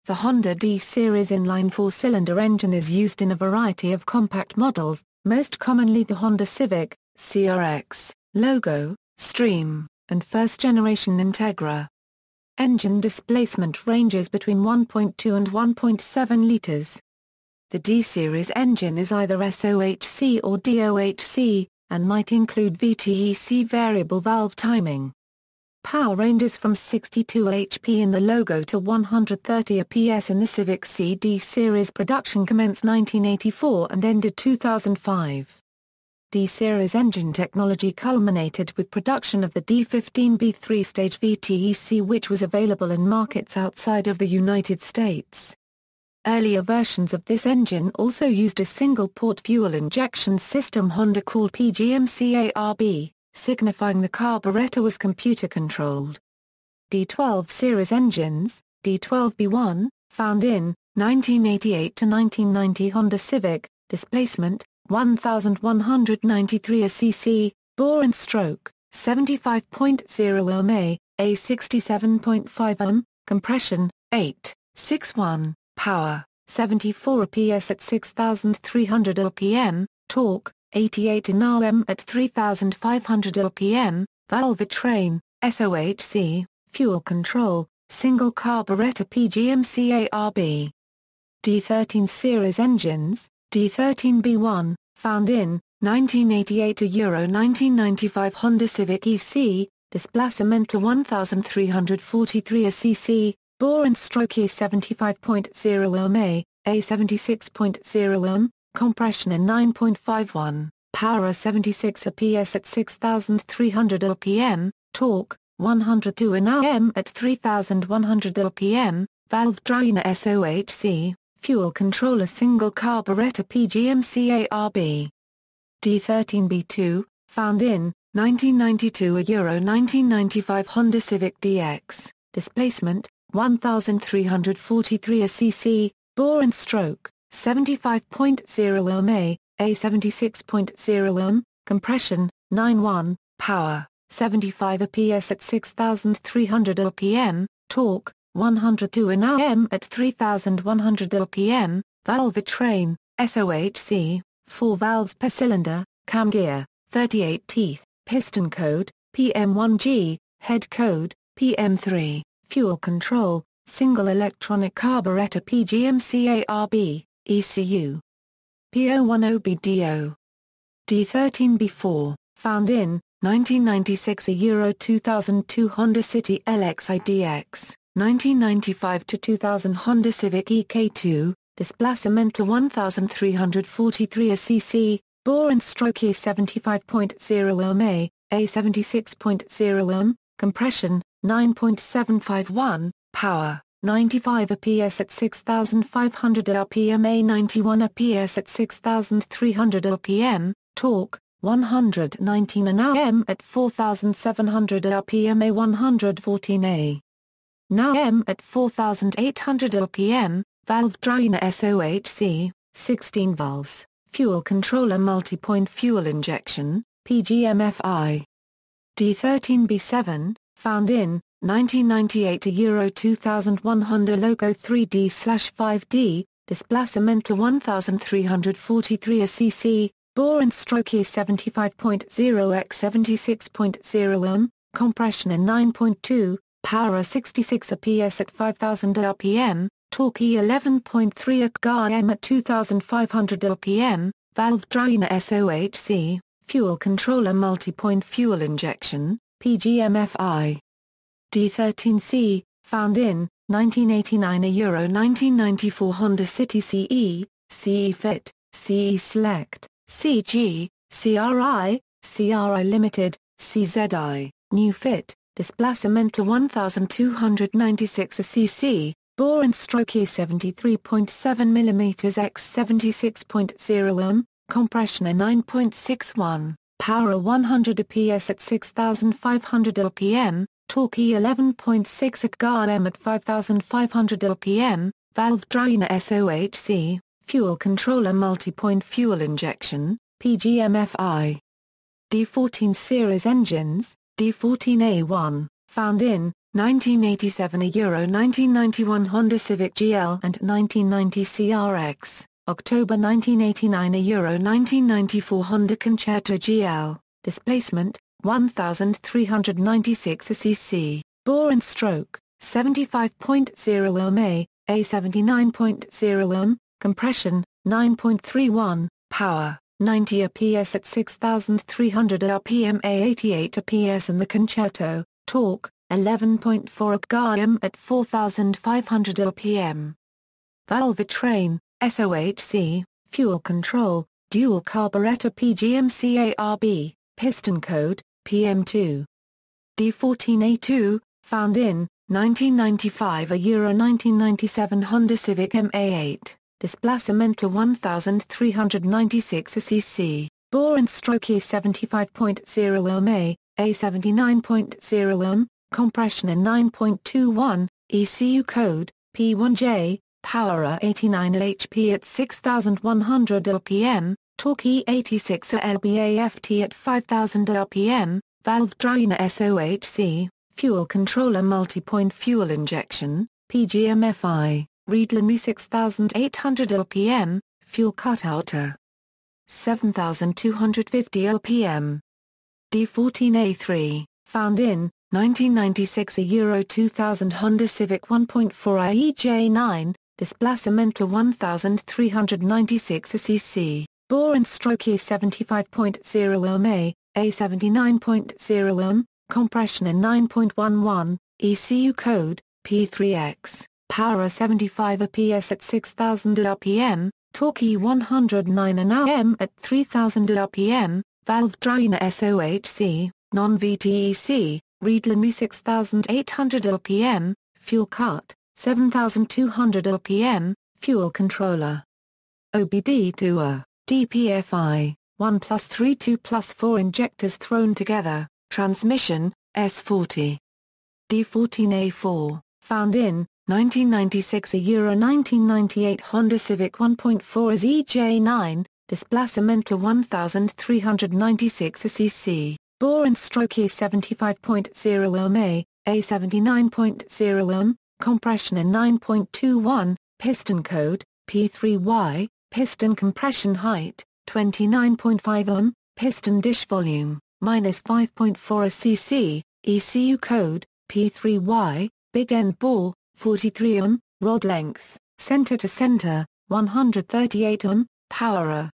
The Honda D-Series inline-four cylinder engine is used in a variety of compact models, most commonly the Honda Civic, CRX, Logo, Stream, and first-generation Integra. Engine displacement ranges between 1.2 and 1.7 liters. The D-Series engine is either SOHC or DOHC, and might include VTEC variable valve timing. Power ranges from 62 HP in the Logo to 130 PS in the Civic Si. D-Series production commenced 1984 and ended 2005. D-Series engine technology culminated with production of the D15B three-stage VTEC, which was available in markets outside of the United States. Earlier versions of this engine also used a single-port fuel injection system Honda called PGM-CARB, signifying the carburetor was computer-controlled. D12 series engines, D12B1, found in 1988 to 1990 Honda Civic, displacement 1,193 cc, bore and stroke 75.0 ma, a 67.5 m, compression 8.61, power 74 PS at 6,300 rpm, torque 88 Nm at 3,500 rpm, valve train, SOHC, fuel control, single carburetor PGM-CARB. D13 series engines, D13B1, found in 1988 to Euro 1995 Honda Civic Si, displacement 1,343 cc, bore and stroke 75.0 ma, a 76.0 m, compression in 9.51, power 76 PS at 6,300 rpm, torque 102 Nm at 3,100 rpm, valve trainer SOHC, fuel controller single carburetor PGM-CARB. D13B2, found in 1992 a Euro 1995 Honda Civic DX, displacement 1,343 cc, bore and stroke 75.0 ma, a 76.0 m, compression 9.1, power 75 PS at 6,300 rpm, torque 102 Nm at 3,100 rpm, valve train, SOHC, 4 valves per cylinder, cam gear, 38 teeth, piston code, PM1G, head code, PM3, fuel control, single electronic carburetor PGM-CARB, ECU. P010BDO. D13B4, found in 1996 a Euro 2002 Honda City LXi DX, 1995 to 2000 Honda Civic EK2, displacement 1,343 cc, bore and stroke 75.0 ma, a 76.0 m, compression 9.751, power 95 PS at 6,500 rpm, a 91 PS at 6,300 rpm, torque 119 Nm at 4,700 rpm, a 114 Nm at 4,800 rpm, valve trainer SOHC, 16 valves, fuel controller multi-point fuel injection, PGM-FI. D13B7, found in 1998 to Euro 2001 Honda Logo 3D/5D, displacement 1,343 cc, bore and stroke 75.0 x 76.0 m, compression in 9.2, power 66 PS at 5,000 rpm, torque 11.3 kgm at 2,500 rpm, valve trainer SOHC, fuel controller multi-point fuel injection, PGM-FI. D13C, found in 1989 a Euro 1994 Honda City CE, CE Fit, CE Select, CG, CRI, CRI Limited, CZI, New Fit, displacement 1,296 cc, bore and stroke 73.7 mm x 76.0 m, compression 9.61, power 100 PS at 6,500 rpm, torque 11.6 kgm at 5,500 rpm, valve trainer SOHC, fuel controller multi-point fuel injection, PGM-FI. D14 series engines, D14A1, found in 1987 Euro 1991 Honda Civic GL and 1990 CRX, October 1989 Euro 1994 Honda Concerto GL, displacement, 1396 cc, bore and stroke, 75.0 ohm, A 79.0 ohm, compression, 9.31, power, 90 PS at 6300 rpm, A 88 PS, and the Concerto, torque, 11.4 kgm at 4500 rpm. Valve train, SOHC, fuel control, dual carburetor PGM-CARB, piston code, PM2. D14A2, found in, 1995 Euro 1997 Honda Civic MA8, displacement 1396 cc, bore and stroke 75.0 ohm, A 79.0 ohm, compression in 9.21, ECU code, P1J, power 89 HP at 6100 rpm, torque E86 lb-aft at 5000 rpm, valve trainer SOHC, fuel controller multi-point fuel injection, PGM-FI, Reedlin 6800 rpm, fuel cutout 7250 rpm. D14A3, found in, 1996 Euro 2000 Honda Civic 1.4 IEJ9, displacement 1396 cc, bore and stroke 75.0 ohm, A 79.0 ohm, compression in 9.11, ECU code, P3X, power 75 PS at 6000 rpm, torque 109 Nm at 3000 rpm, valve trainer SOHC, non-VTEC, Reedlin 6800 rpm, fuel cut, 7200 rpm, fuel controller. OBD2A, DPFI, 1+3 2+4 injectors thrown together, transmission, S40. D14A4, found in, 1996 Euro 1998 Honda Civic 1.4 as EJ9, displacement 1396 cc, bore and stroke 75.0 ohm, A 79.0 ohm, compression in 9.21, piston code, P3Y, piston compression height, 29.5 ohm, piston dish volume, -5.4 cc, ECU code, P3Y, big end bore, 43 ohm, rod length, center to center, 138 ohm, power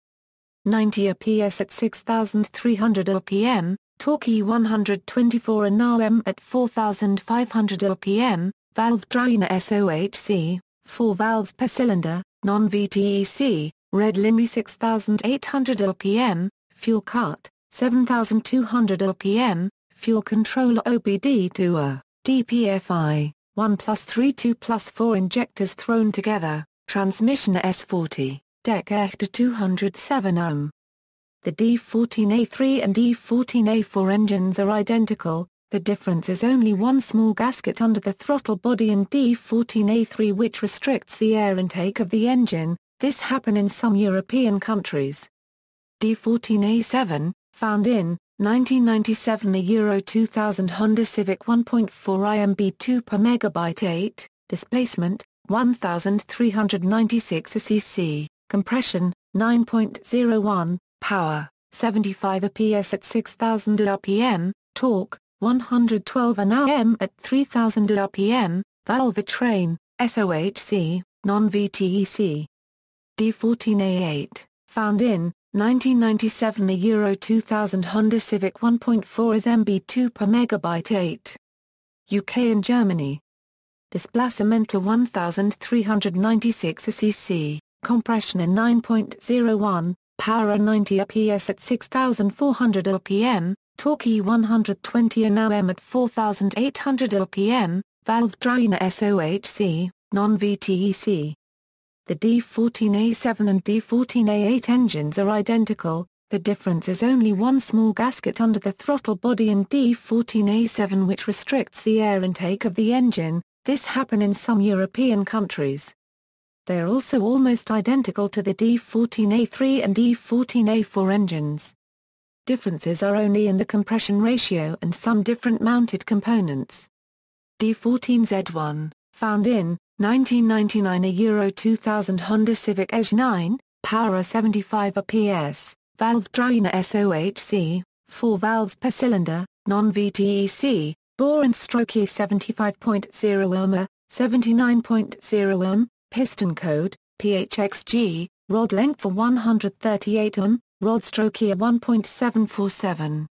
90 PS at 6300 rpm, torque 124 Nm at 4500 rpm, valve trainer SOHC, 4 valves per cylinder, non-VTEC, Reedlin 6800 rpm, fuel cut, 7200 rpm, fuel controller OBD2A, DPFI, 1+3 2+4 injectors thrown together, transmission S40, deck to 207 ohm. The D14A3 and D14A4 engines are identical, the difference is only one small gasket under the throttle body in D14A3 which restricts the air intake of the engine. This happens in some European countries. D14A7, found in, 1997 Euro 2000 Honda Civic 1.4 IMB2 per megabyte 8, displacement, 1396 cc, compression, 9.01, power, 75 PS at 6000 rpm, torque, 112 Nm at 3000 rpm, valve train, SOHC, non-VTEC. D14A8, found in, 1997 Euro 2000 Honda Civic 1.4 as MB2 per megabyte 8. UK and Germany. Displacement 1396 cc, compression in 9.01, power 90 PS at 6400 rpm, torque 120 Nm at 4800 rpm, valve trainer SOHC, non-VTEC. The D14A7 and D14A8 engines are identical, the difference is only one small gasket under the throttle body in D14A7 which restricts the air intake of the engine. This happens in some European countries. They are also almost identical to the D14A3 and D14A4 engines. Differences are only in the compression ratio and some different mounted components. D14Z1, found in 1999. A Euro 2000 Honda Civic Si, power 75 PS, valve dryer SOHC, 4 valves per cylinder, non-VTEC, bore and stroke 75.0 ohm, 79.0 ohm, piston code, PHXG, rod length 138 ohm, rod stroke 1.747.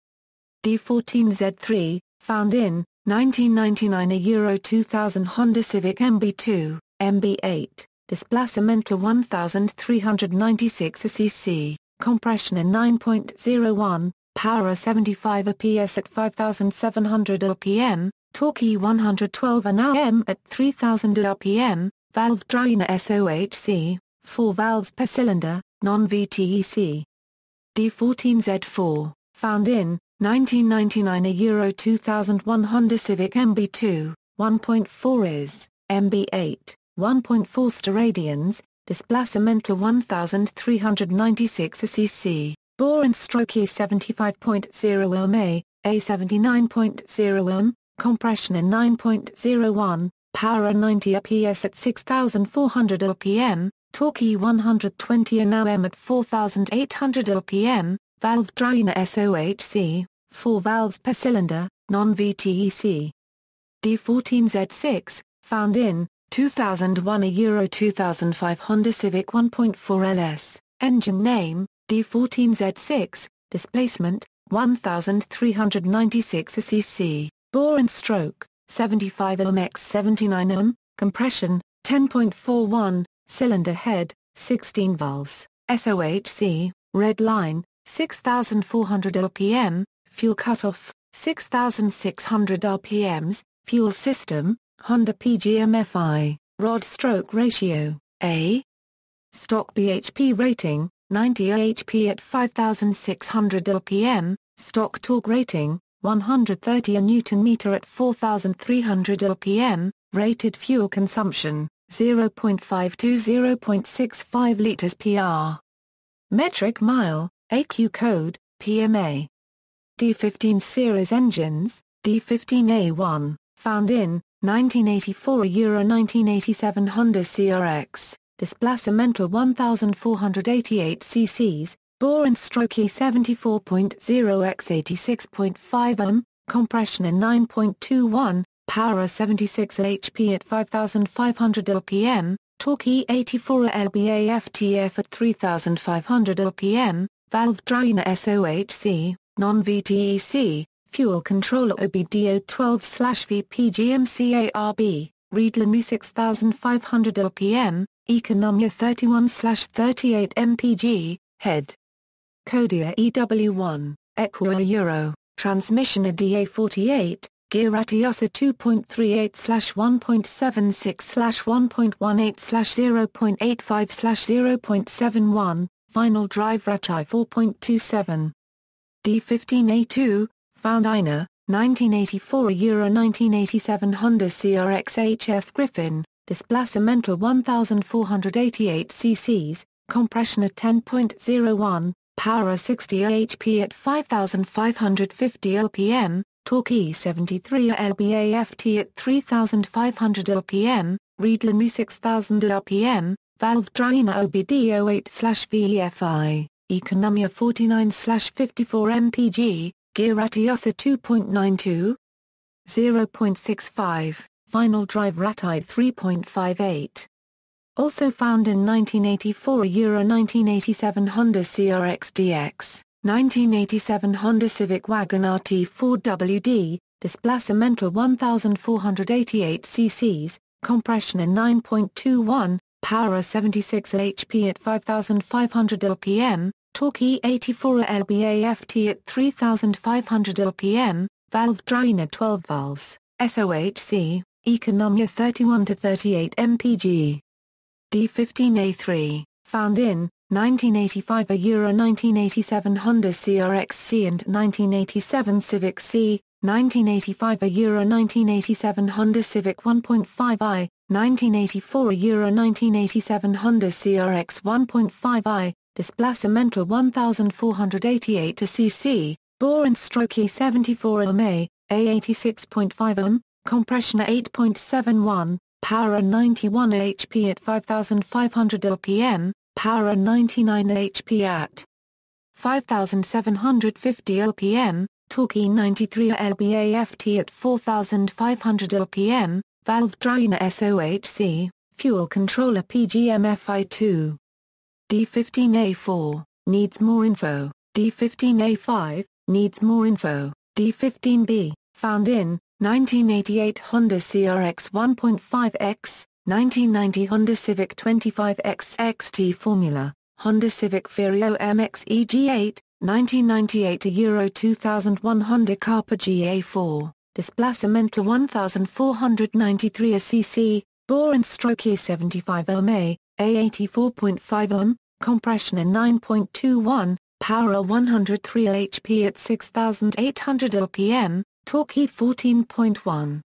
D14Z3, found in 1999. A Euro 2000 Honda Civic MB2, MB8, displacement 1396 cc, compression 9.01, power 75 PS at 5700 rpm, torque 112 Nm at 3000 rpm, valve dryer SOHC, 4 valves per cylinder, non-VTEC. D14Z4, found in 1999. A Euro 2001 Honda Civic MB2, 1.4 is, MB8, 1.4 steradians, displacement 1396 cc, bore and stroke 75.0 ohm, A 79.0 ohm, compression 9.01, power 90 PS at 6400 rpm, torque 120 Nm at 4800 rpm, valve dryer SOHC, 4 valves per cylinder, non-VTEC. D14Z6, found in 2001. A Euro 2005 Honda Civic 1.4 LS, engine name, D14Z6, displacement, 1396 cc, bore and stroke, 75 ohm x 79 ohm, compression, 10.41, cylinder head, 16 valves, SOHC, red line, 6400 rpm, fuel cutoff, 6600 rpms, fuel system, Honda PGM-FI, rod stroke ratio, A. Stock bhp rating, 90 bhp at 5600 rpm, stock torque rating, 130 Nm at 4300 rpm, rated fuel consumption, 0.5 to 0.65 liters per metric mile, AQ code, PMA. D15 series engines, D15A1, found in 1984. A Euro 1987 Honda CRX, displacement 1488 cc, bore and stroke 74.0 x 86.5 ohm, compression 9.21, power 76 HP at 5500 rpm, torque 84 lb-ft at 3500 rpm, valve dryer SOHC, non-VTEC, fuel controller OBD012/V PGM-CARB, Readline 6500 rpm, Economia 31/38 mpg, head. Kodiak EW1, Equa Euro, transmission a DA48, gear Ratiosa 2.38/1.76/1.18/0.85/0.71, final drive Ratai 4.27. D15A2, found in 1984. A Euro 1987 Honda CRX HF Griffin, displacement 1488 cc, compression 10.01, power 60 HP at 5550 rpm, torque 73 lb-ft at 3500 rpm, Readline 6000 rpm, valve dryer OBD08/VEFI, Economia 49/54 mpg, gear Ratiosa 2.92, 0.65, final drive Ratai 3.58. Also found in 1984. A Euro 1987 Honda CRX DX, 1987 Honda Civic Wagon RT4WD, displacement 1488 cc, compression 9.21, power 76 HP at 5500 rpm, torque 84 lb-ft at 3500 rpm, valve dryer 12 valves, SOHC, Economia 31/38 mpg. D15A3, found in 1985. A Euro 1987 Honda CRX Si and 1987 Civic Si, 1985. A Euro 1987 Honda Civic 1.5i, 1984. A Euro 1987 Honda CRX 1.5i, displacement 1488 cc, bore and stroke 74 ohm, A 86.5 ohm, compression at 8.71, power at 91 HP at 5,500 rpm, power at 99 HP at 5,750 rpm, torque E93 lb-aft at 4,500 rpm, valve dryer SOHC, fuel controller PGM-FI2. D15A4, needs more info. D15A5, needs more info. D15B, found in 1988 Honda CRX 1.5X, 1990 Honda Civic 25X XT Formula, Honda Civic Vario MX EG8, 1998 Euro 2001 Honda CARB GA4, displacement 1493 cc, bore and stroke E75 ohm, A84.5 ohm, compression at 9.21, power 103 HP at 6,800 rpm, torque E14.1.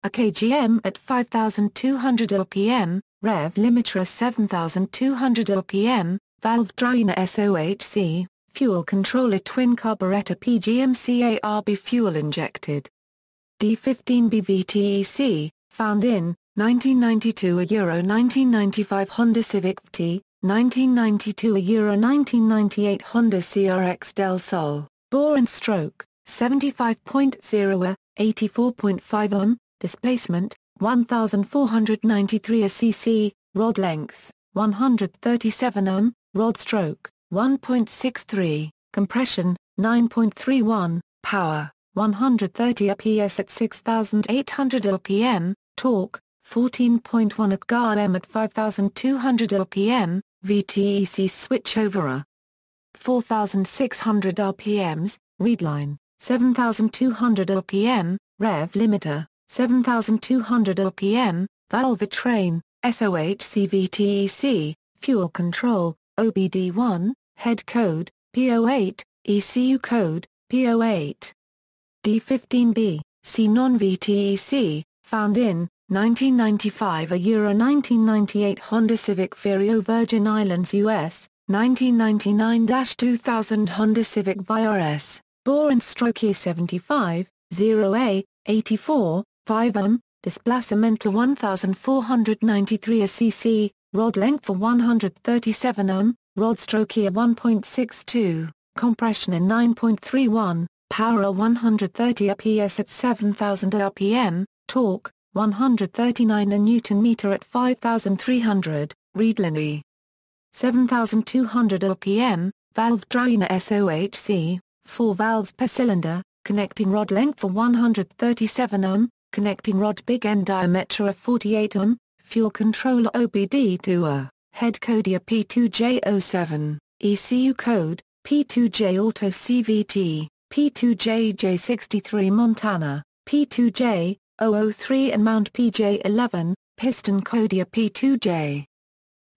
A KGM at 5,200 rpm, rev limiter 7,200 rpm, valve dryer SOHC, fuel controller twin carburetor PGM-CARB fuel injected. D15B VTEC, found in 1992 Euro 1995 Honda Civic VTEC, 1992 Euro 1998 Honda CRX Del Sol, bore and stroke, 75.0 84.5 ohm, displacement, 1493 cc, rod length, 137 ohm, rod stroke, 1.63, compression, 9.31, power, 130 PS at 6,800 rpm, torque, 14.1 at GARM at 5,200 rpm, VTEC switchover 4,600 rpms, readline, 7,200 rpm, rev limiter, 7,200 rpm, valve train, SOHC VTEC, fuel control, OBD1, head code, P08, ECU code, P08. D15B, C non-VTEC, found in 1995 Euro 1998 Honda Civic Vario Virgin Islands US, 1999-2000 Honda Civic VRS, bore and stroke E75, 0A, 84, 5 ohm, displacement 1493 cc, rod length 137 ohm, rod stroke E 1.62, compression at 9.31, power 130 PS at 7,000 rpm, torque, 139 Nm at 5,300, readline. 7,200 rpm, valve dryer SOHC, 4 valves per cylinder, connecting rod length 137 ohm, connecting rod big end diameter 48 ohm, fuel controller OBD2, head code P2J07, ECU code, P2J Auto CVT, P2J J63 Montana, P2J 003 and mount PJ11, piston code P2J.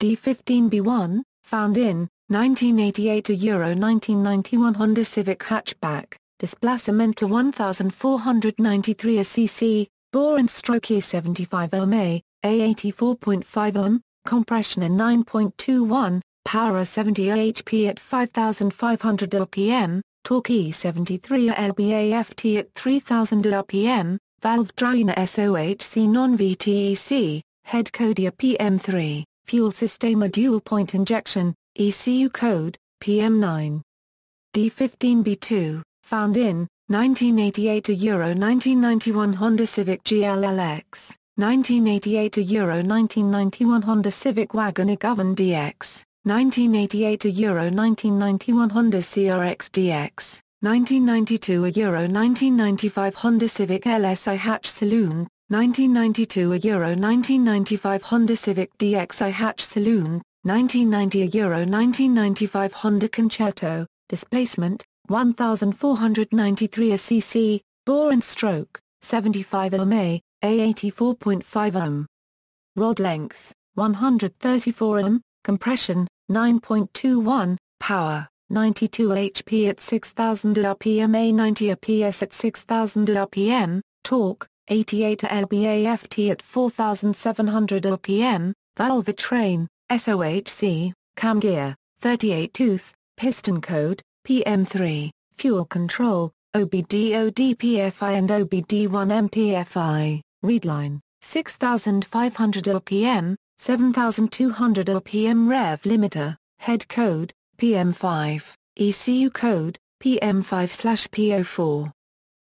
D15B1, found in 1988 Euro 1991 Honda Civic hatchback, displacement 1493 cc, bore and stroke E75 ohm, A84.5 ohm, compression at 9.21, power 70 HP at 5,500 rpm, torque E73 lb-aft at 3,000 rpm, valve dryer SOHC non-VTEC, head code PM3, fuel system dual point injection, ECU code, PM9. D15B2, found in 1988 Euro 1991 Honda Civic GLLX, 1988 Euro 1991 Honda Civic Wagoner Govern DX, 1988 Euro 1991 Honda CRX DX, 1992 Euro 1995 Honda Civic LSI Hatch Saloon, 1992 Euro 1995 Honda Civic DXi Hatch Saloon, 1990 Euro 1995 Honda Concerto, displacement, 1493 cc, bore and stroke, 75 ohm, A84.5 ohm. Rod length, 134 ohm, compression, 9.21, power, 92 HP at 6,000 rpm A90 PS at 6,000 rpm, torque, 88 lb-aft at 4,700 rpm, valve train, SOHC, cam gear, 38 tooth, piston code, PM3, fuel control, OBD-ODPFI and OBD-1 MPFI. readline, 6500 LPM, 7200 LPM rev limiter, head code, PM5, ECU code, PM5/P04.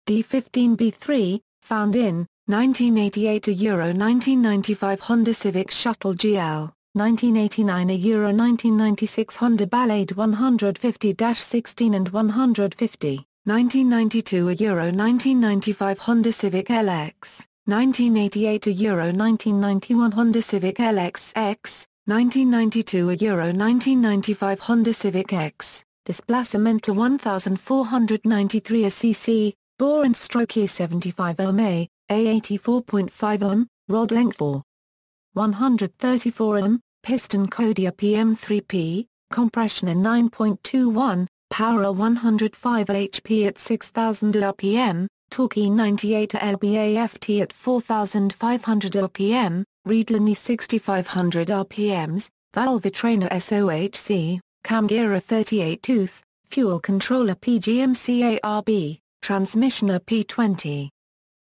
D15B3, found in, 1988 to Euro 1995 Honda Civic Shuttle GL, 1989 to Euro 1996 Honda Ballade 150-16 and 150, 1992 a Euro 1995 Honda Civic LX, 1988 to Euro 1991 Honda Civic LXX, 1992 a Euro 1995 Honda Civic X, displacement 1493 cc, bore and stroke E75 ohm, A84.5 ohm, rod length 4. 134 ohm, piston Kodia PM3P, compression in 9.21, power 105 HP at 6000 rpm, torque E98 lb-aft at 4500 rpm, readline 6500 rpms, valve trainer SOHC, cam gear 38 tooth, fuel controller PGM-CARB, transmission P20.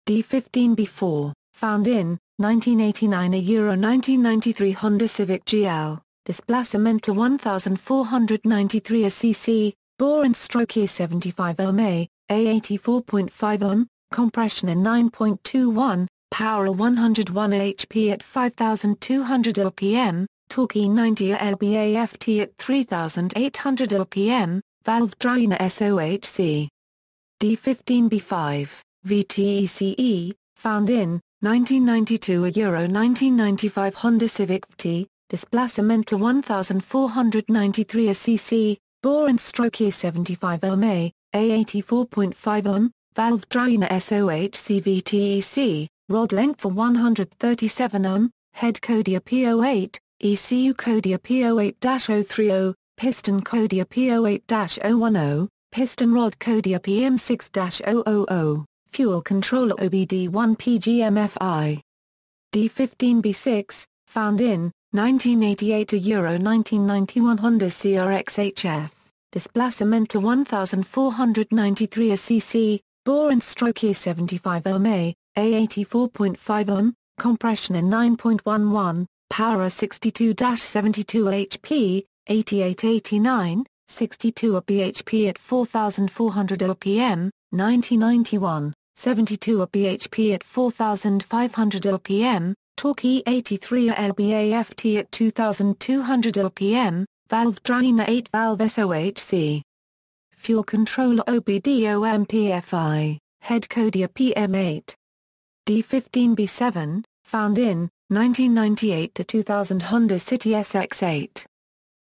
D15B4, found in, 1989 a Euro 1993 Honda Civic GL, displacement 1493 cc, bore and stroke E75 ohm, A84.5 ohm, compression in 9.21, power 101 HP at 5200 rpm, torque E90 lb-aft at 3800 rpm, valve trainer SOHC. D15B5, VTEC, found in, 1992 a Euro 1995 Honda Civic VTEC, displacement 1493 cc, bore and stroke E75 ohm, A84.5 ohm, valve trainer SOHC VTEC, rod length 137 ohm, head Kodia P08, ECU Kodia P08-030, piston Kodia P08-010, piston rod Kodia PM6-000, fuel controller OBD1 PGM-FI. D15B6, found in, 1988 to Euro 1991 Honda CRX HF, displacement 1493 cc, bore and stroke E75 ohm, A84.5 ohm, compression in 9.11, power 62-72 HP, 88-89, 62 bhp at 4400 rpm, 1991, 72 bhp at 4500 rpm, torque E83 lb-aft at 2200 rpm, valve trainer 8 valve SOHC. Fuel controller OBD-OMPFI, head Kodia PM8. D15B7, found in, 1998 to 2000 Honda City SX8.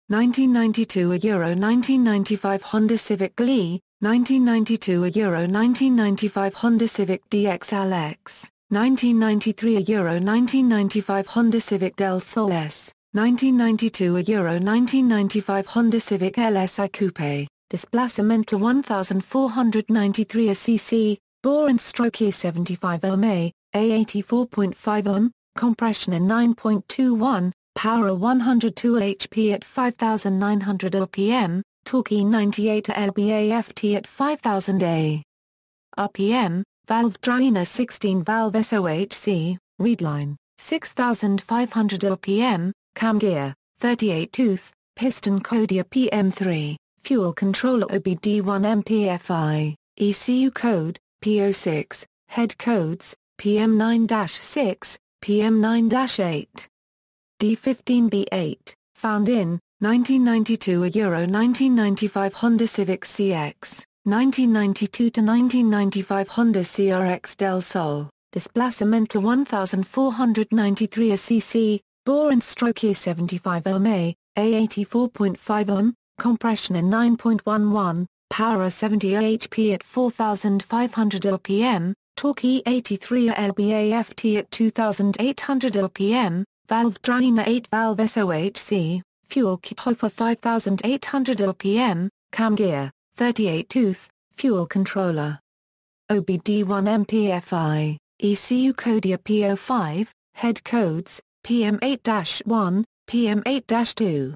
1992 a Euro 1995 Honda Civic Glee, 1992 a Euro 1995 Honda Civic DXLX, 1993 a Euro 1995 Honda Civic Del Sol S, 1992 a Euro 1995 Honda Civic LSI Coupe, displacement 1493 cc, bore and stroke E75 ohm, A84.5 ohm, compression in 9.21, power 102 HP at 5900 rpm, torque E98 lb-aft at 5000 rpm, valve trainer 16 valve SOHC, readline, 6500 rpm, cam gear, 38 tooth, piston Kodia PM3, fuel controller OBD1 MPFI, ECU code, P06, head codes, PM9-6, PM9-8. D15B8, found in, 1992 a Euro 1995 Honda Civic CX, 1992 to 1995 Honda CRX Del Sol, displacement 1493 cc, bore and stroke E75 ohm, A84.5 ohm, compression in 9.11, power 70 HP at 4500 rpm, torque E83 lb-aft at 2800 rpm, valve trainer 8 valve SOHC, fuel kit Hofer 5800 rpm, cam gear, 38 tooth, fuel controller. OBD1 MPFI, ECU Kodia P05, head codes, PM8-1, PM8-2.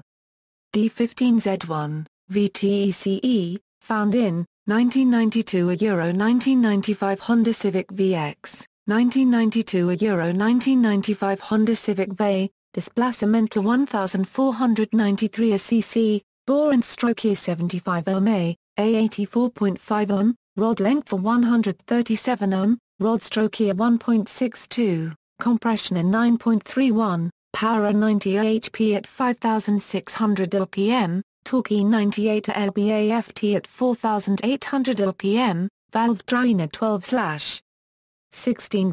D15Z1, VTEC, found in, 1992 a Euro 1995 Honda Civic VX, 1992 Euro 1995 Honda Civic Si, displacement 1493 cc, bore and stroke 75 ohm, A84.5 ohm, rod length 137 ohm, rod stroke 1.62, compression 9.31, power 90 HP at 5600 rpm, torque 98 lb-ft at 4800 rpm, valve drainer 12/16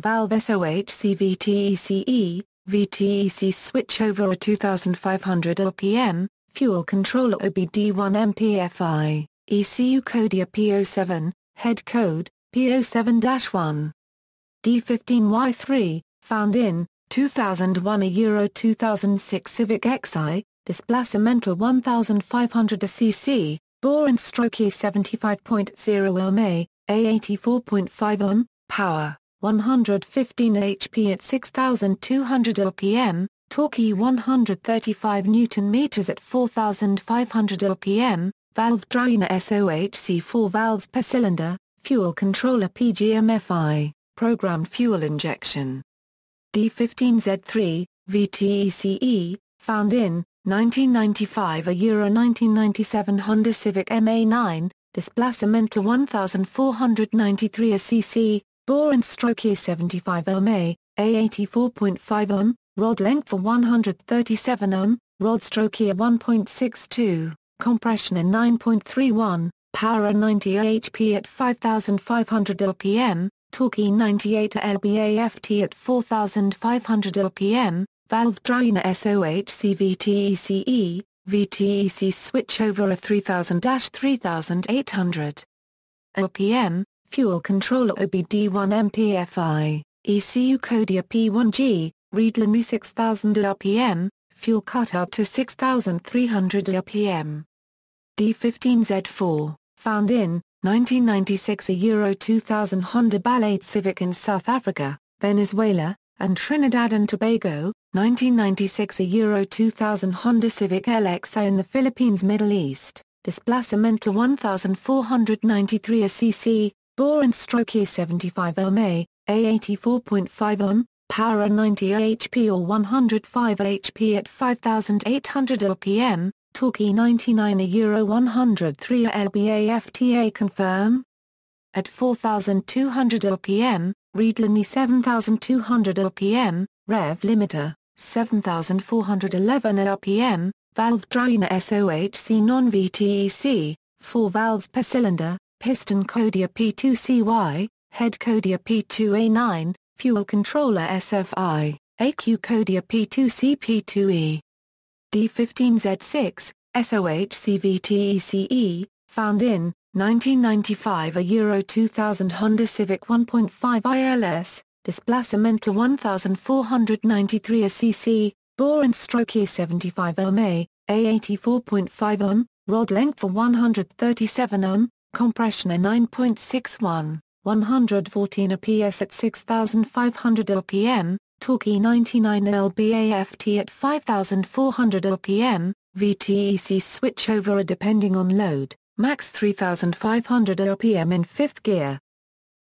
valve SOHC VTEC, VTEC switchover at 2500 rpm, fuel controller OBD1 MPFI, ECU code P07, head code, P07-1. D15Y3, found in, 2001 Euro 2006 Civic Si, displacement 1500 cc, bore and stroke 75.0 ohm, A84.5 ohm, power 115 HP at 6200 rpm, torque 135 Nm at 4500 rpm, valve drainer SOHC 4 valves per cylinder, fuel controller PGM-FI, programmed fuel injection. D15Z3, VTECE, found in, 1995 Euro 1997 Honda Civic MA9, displacement 1493 cc, bore and stroke 75 ohm, A84.5 ohm, rod length 137 ohm, rod stroke 1.62, compression 9.31, power 90 HP at 5500 rpm, torque 98 lb-ft at 4500 rpm, valve drainer SOHC VTECE, VTEC switchover at 3000-3800 rpm, fuel controller OBD1 MPFI, ECU code P1G, read LNU 6000 rpm, fuel cutout to 6300 rpm. D15Z4, found in, 1996 Euro 2000 Honda Ballade Civic in South Africa, Venezuela, and Trinidad and Tobago, 1996 Euro 2000 Honda Civic LXi in the Philippines Middle East, displacement 1493 cc, bore and stroke 75 ohm, A84.5 ohm, power 90 HP or 105 HP at 5800 rpm, torque 99 Euro 103 lb-ft confirm. At 4200 rpm, read LNU 7200 rpm, rev limiter, 7411 rpm, valve drainer SOHC non-VTEC, 4 valves per cylinder, piston code P2CY, head code P2A9, fuel controller SFI, AQ code P2CP2E. D15Z6, SOHC VTECE, found in, 1995 Euro 2000 Honda Civic 1.5 ILS, displacement 1493 cc, bore and stroke 75 ohm, A84.5 ohm, rod length 137 ohm, compression 9.61, 114 PS at 6500 rpm, torque 99 lb-ft at 5400 rpm, VTEC switchover depending on load, max 3500 rpm in 5th gear.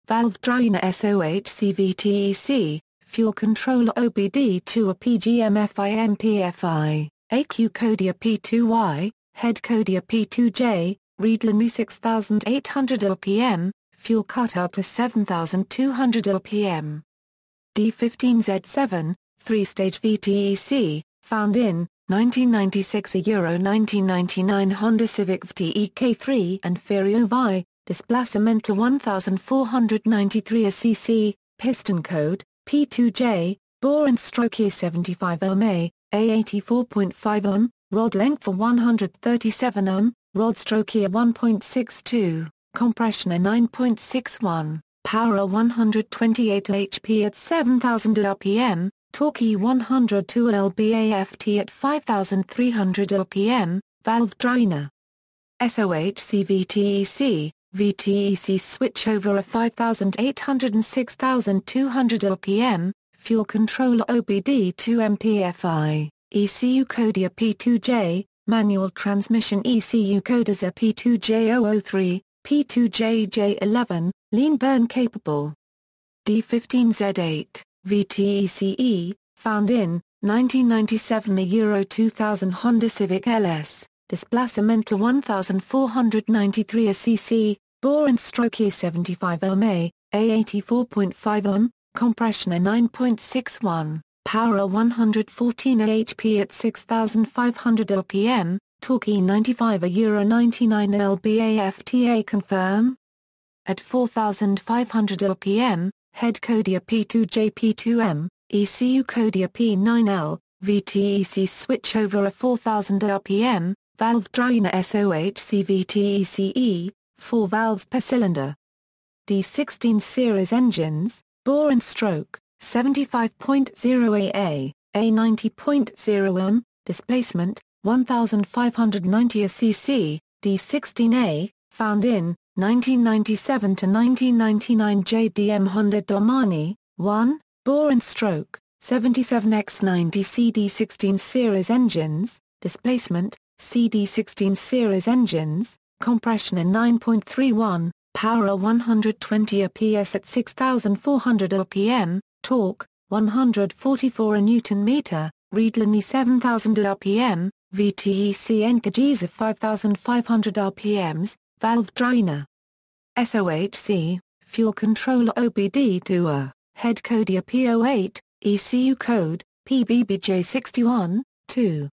Valve drainer SOHC VTEC, fuel controller OBD2 a PGM-FI MPFI, AQ code P2Y, head code P2J, read LNU 6800 rpm, fuel cutout to 7200 rpm. D15Z7, 3-stage VTEC, found in, 1996 Euro 1999 Honda Civic VTEC3 inferior Vi, displacement 1493 cc, piston code, P2J, bore and stroke 75 ohm, A84.5 ohm, rod length 137 ohm, rod stroke 1.62, compression 9.61, power 128 HP at 7000 rpm, torque 102 lb-ft at 5300 rpm, valve drainer. SOHC VTEC, VTEC switchover of 5800 and 6200 rpm, fuel controller OBD2 MPFI, ECU code P2J, manual transmission ECU code as a P2J003, P2JJ11, lean burn capable. D15Z8, VTEC, found in 1997 a Euro 2000 Honda Civic LS, displacement 1493 cc, bore and stroke E75 ohms, A84.5 ohm, compression a 9.61, power a 114 HP at 6500 rpm, torque E95 a Euro 99 lb-AFTA confirm. At 4500 rpm, head Kodia P2J-P2M, ECU Kodia P9L, VTEC switch over a 4000 rpm, valve dryer SOHC VTECE, 4 valves per cylinder. D16 series engines, bore and stroke, 75.0 AA, A90.0 ohm, displacement, 1590 cc, D16A, found in 1997 to 1999 JDM Honda Domani, 1, bore and stroke, 77x90 CD16 series engines, displacement, CD16 series engines, compression in 9.31, power 120 PS at 6400 rpm, torque, 144 Nm, Readline 7000 rpm, VTEC Enkages of 5500 rpms, valve dryer. SOHC, fuel controller OBD2A, head Kodia P08, ECU code, PBBJ61, 2.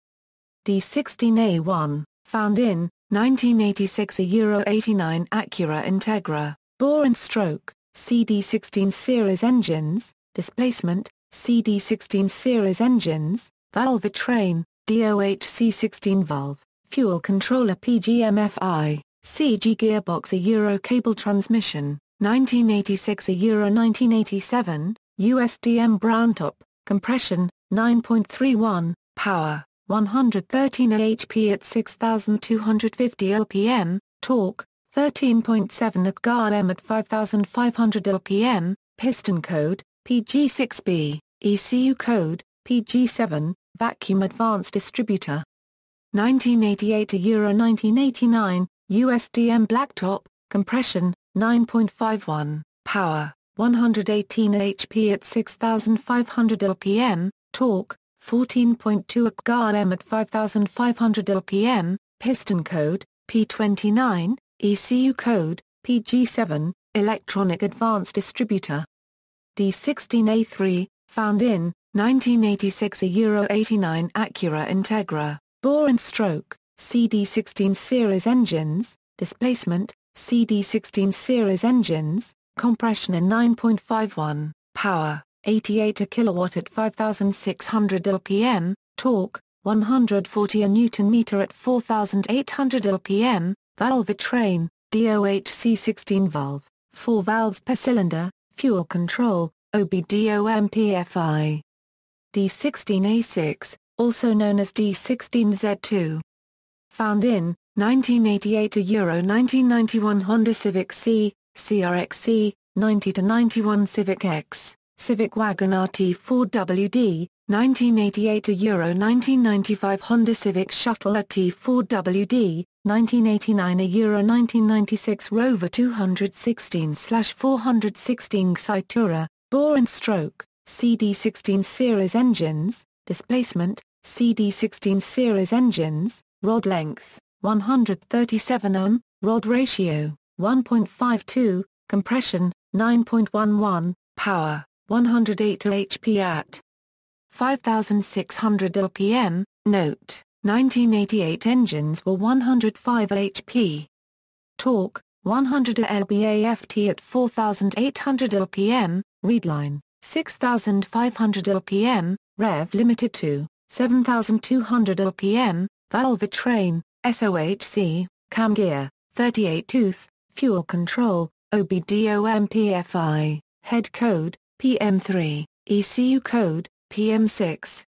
D16A1, found in 1986 a Euro 89 Acura Integra, bore and stroke, CD16 series engines, displacement, CD16 series engines, valve train, DOHC 16 valve, fuel controller PGM-FI, CG gearbox a Euro cable transmission, 1986 a Euro 1987, USDM brown top, compression, 9.31, power, 113 HP at 6250 rpm, torque, 13.7 Atg at 5500 rpm, piston code, PG6B, ECU code, PG7, vacuum advanced distributor. 1988 to Euro 1989, USDM blacktop, compression, 9.51, power, 118 HP at 6500 rpm, torque, 14.2 Atg at 5500 rpm, piston code, P29, ECU code, PG7, electronic advanced distributor. D16A3, found in 1986 a Euro 89 Acura Integra, bore and stroke, CD16 series engines, displacement, CD16 series engines, compression in 9.51, power, 88 kW at 5600 rpm, torque, 140 Nm at 4800 rpm, valve train, DOHC 16 valve, 4 valves per cylinder, fuel control, OBDOMPFI. D16A6, also known as D16Z2. Found in 1988 to Euro 1991 Honda Civic Si, CRXC, 90 to 91 Civic X, Civic Wagon RT4WD, 1988 to Euro 1995 Honda Civic Shuttle RT4WD, 1989 a Euro 1996 Rover 216/416 Citura, bore and stroke, CD16 series engines, displacement, CD16 series engines, rod length, 137 ohm, rod ratio, 1.52, compression, 9.11, power, 108 HP at 5600 rpm, note, 1988 engines were 105 HP. Torque, 100 lb-AFT at 4800 rpm, readline, 6500 rpm, rev limited to 7200 rpm, valve train, SOHC, cam gear, 38 tooth, fuel control, OBDOMPFI, head code, PM3, ECU code, PM6.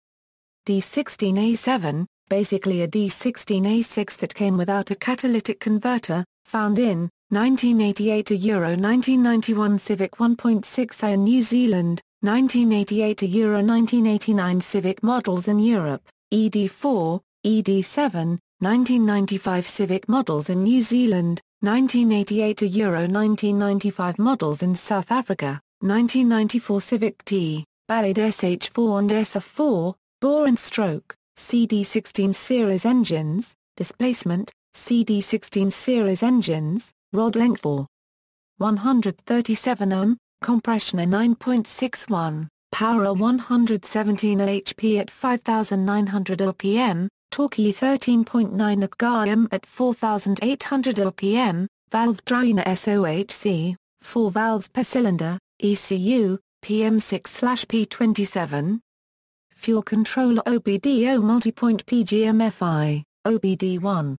D16A7, basically a D16A6 that came without a catalytic converter, found in 1988 to Euro 1991 Civic 1.6i in New Zealand, 1988 to Euro 1989 Civic models in Europe, ED4, ED7, 1995 Civic models in New Zealand, 1988 to Euro 1995 models in South Africa, 1994 Civic T, valid SH4 and SF4, bore and stroke, CD16 series engines, displacement, CD16 series engines, rod length 4. 137 ohm, compression 9.61, power 117 HP at 5,900 rpm, torque 13.9 at Gm at 4,800 rpm, valve dryer SOHC, 4 valves per cylinder, ECU, PM6/P27. Fuel controller OBD0 multipoint PGM-FI, OBD1.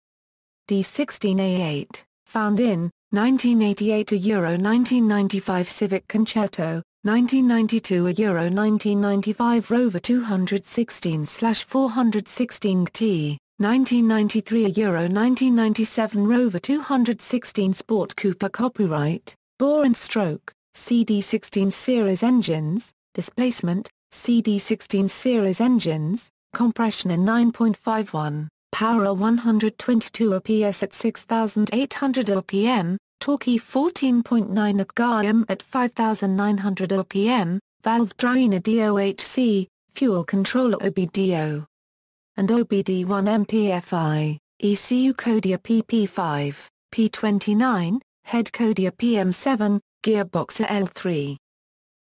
D16A8, found in 1988 a Euro 1995 Civic Concerto, 1992 a Euro 1995 Rover 216/416T, 1993 a Euro 1997 Rover 216 Sport Coupe. Copyright, bore and stroke, CD16 series engines, displacement, CD16 series engines, compression 9.51, power 122 PS at 6,800 rpm, torque 14.9 at Gm at 5,900 rpm, valve dryer DOHC, fuel controller OBD0 and OBD1 MPFI, ECU Codia PP5, P29, head Codia PM7, gearbox L3.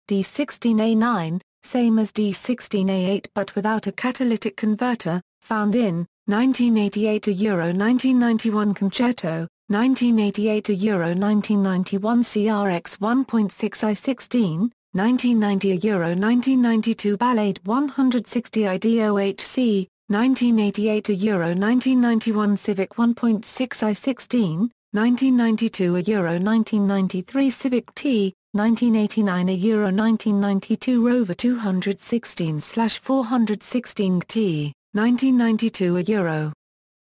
D16A9, same as D16A8 but without a catalytic converter, found in 1988 a Euro 1991 Concerto, 1988 a Euro 1991 CRX 1.6i16, 1990 a Euro 1992 Ballade 160i DOHC, 1988 a Euro 1991 Civic 1.6i16, 1992 a Euro 1993 Civic T, 1989 a Euro 1992 Rover 216/416T, 1992 a Euro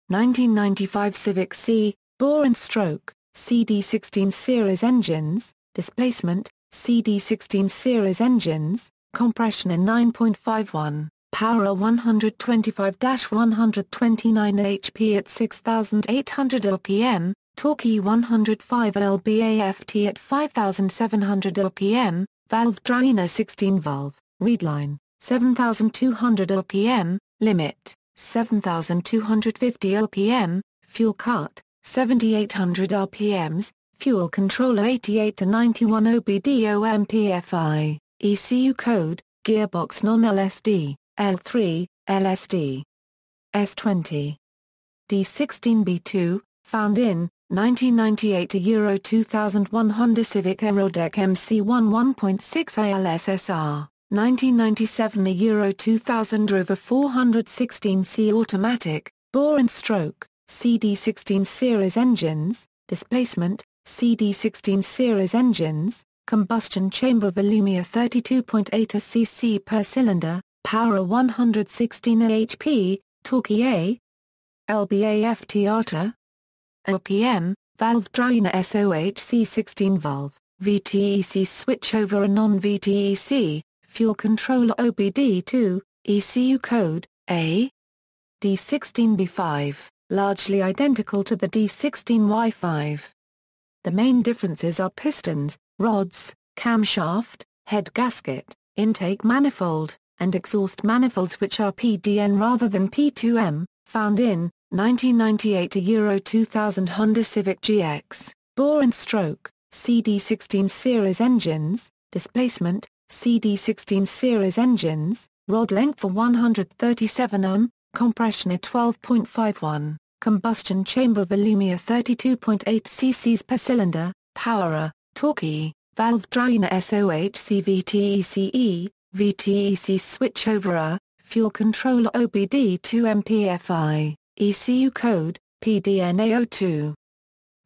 1995 Civic Si, bore and stroke, CD16 series engines, displacement, CD16 series engines, compression 9.51, power 125-129 HP at 6,800 rpm, torque 105 lb-ft at 5,700 rpm, valve dryer 16 valve, readline, 7,200 rpm, limit, 7,250 lpm, fuel cut, 7,800 rpms, fuel controller 88 to 91 OBD0 MPFI, ECU code, gearbox non-LSD, L3, LSD. S20. D16B2, found in 1998 a Euro 2001 Honda Civic Aerodeck MC1 1.6 ILSSR, 1997 a Euro 2000 Rover 416C automatic, bore and stroke, CD16 series engines, displacement, CD16 series engines, combustion chamber volumia 32.8 cc per cylinder, power 116 HP, torque A, lb-ft arta, rpm, valve dryer SOHC 16 valve, VTEC switchover and non-VTEC, fuel controller OBD2, ECU code, A. D16B5, largely identical to the D16Y5. The main differences are pistons, rods, camshaft, head gasket, intake manifold, and exhaust manifolds which are PDN rather than P2M, found in 1998 a Euro 2000 Honda Civic GX, bore and stroke, CD16 series engines, displacement, CD16 series engines, rod length 137 ohm, compression 12.51, combustion chamber volumia 32.8 cc per cylinder, power, torque, valve dryer SOHC VTECE, VTEC switchover, fuel controller OBD2 MPFI, ECU code, PDNA02.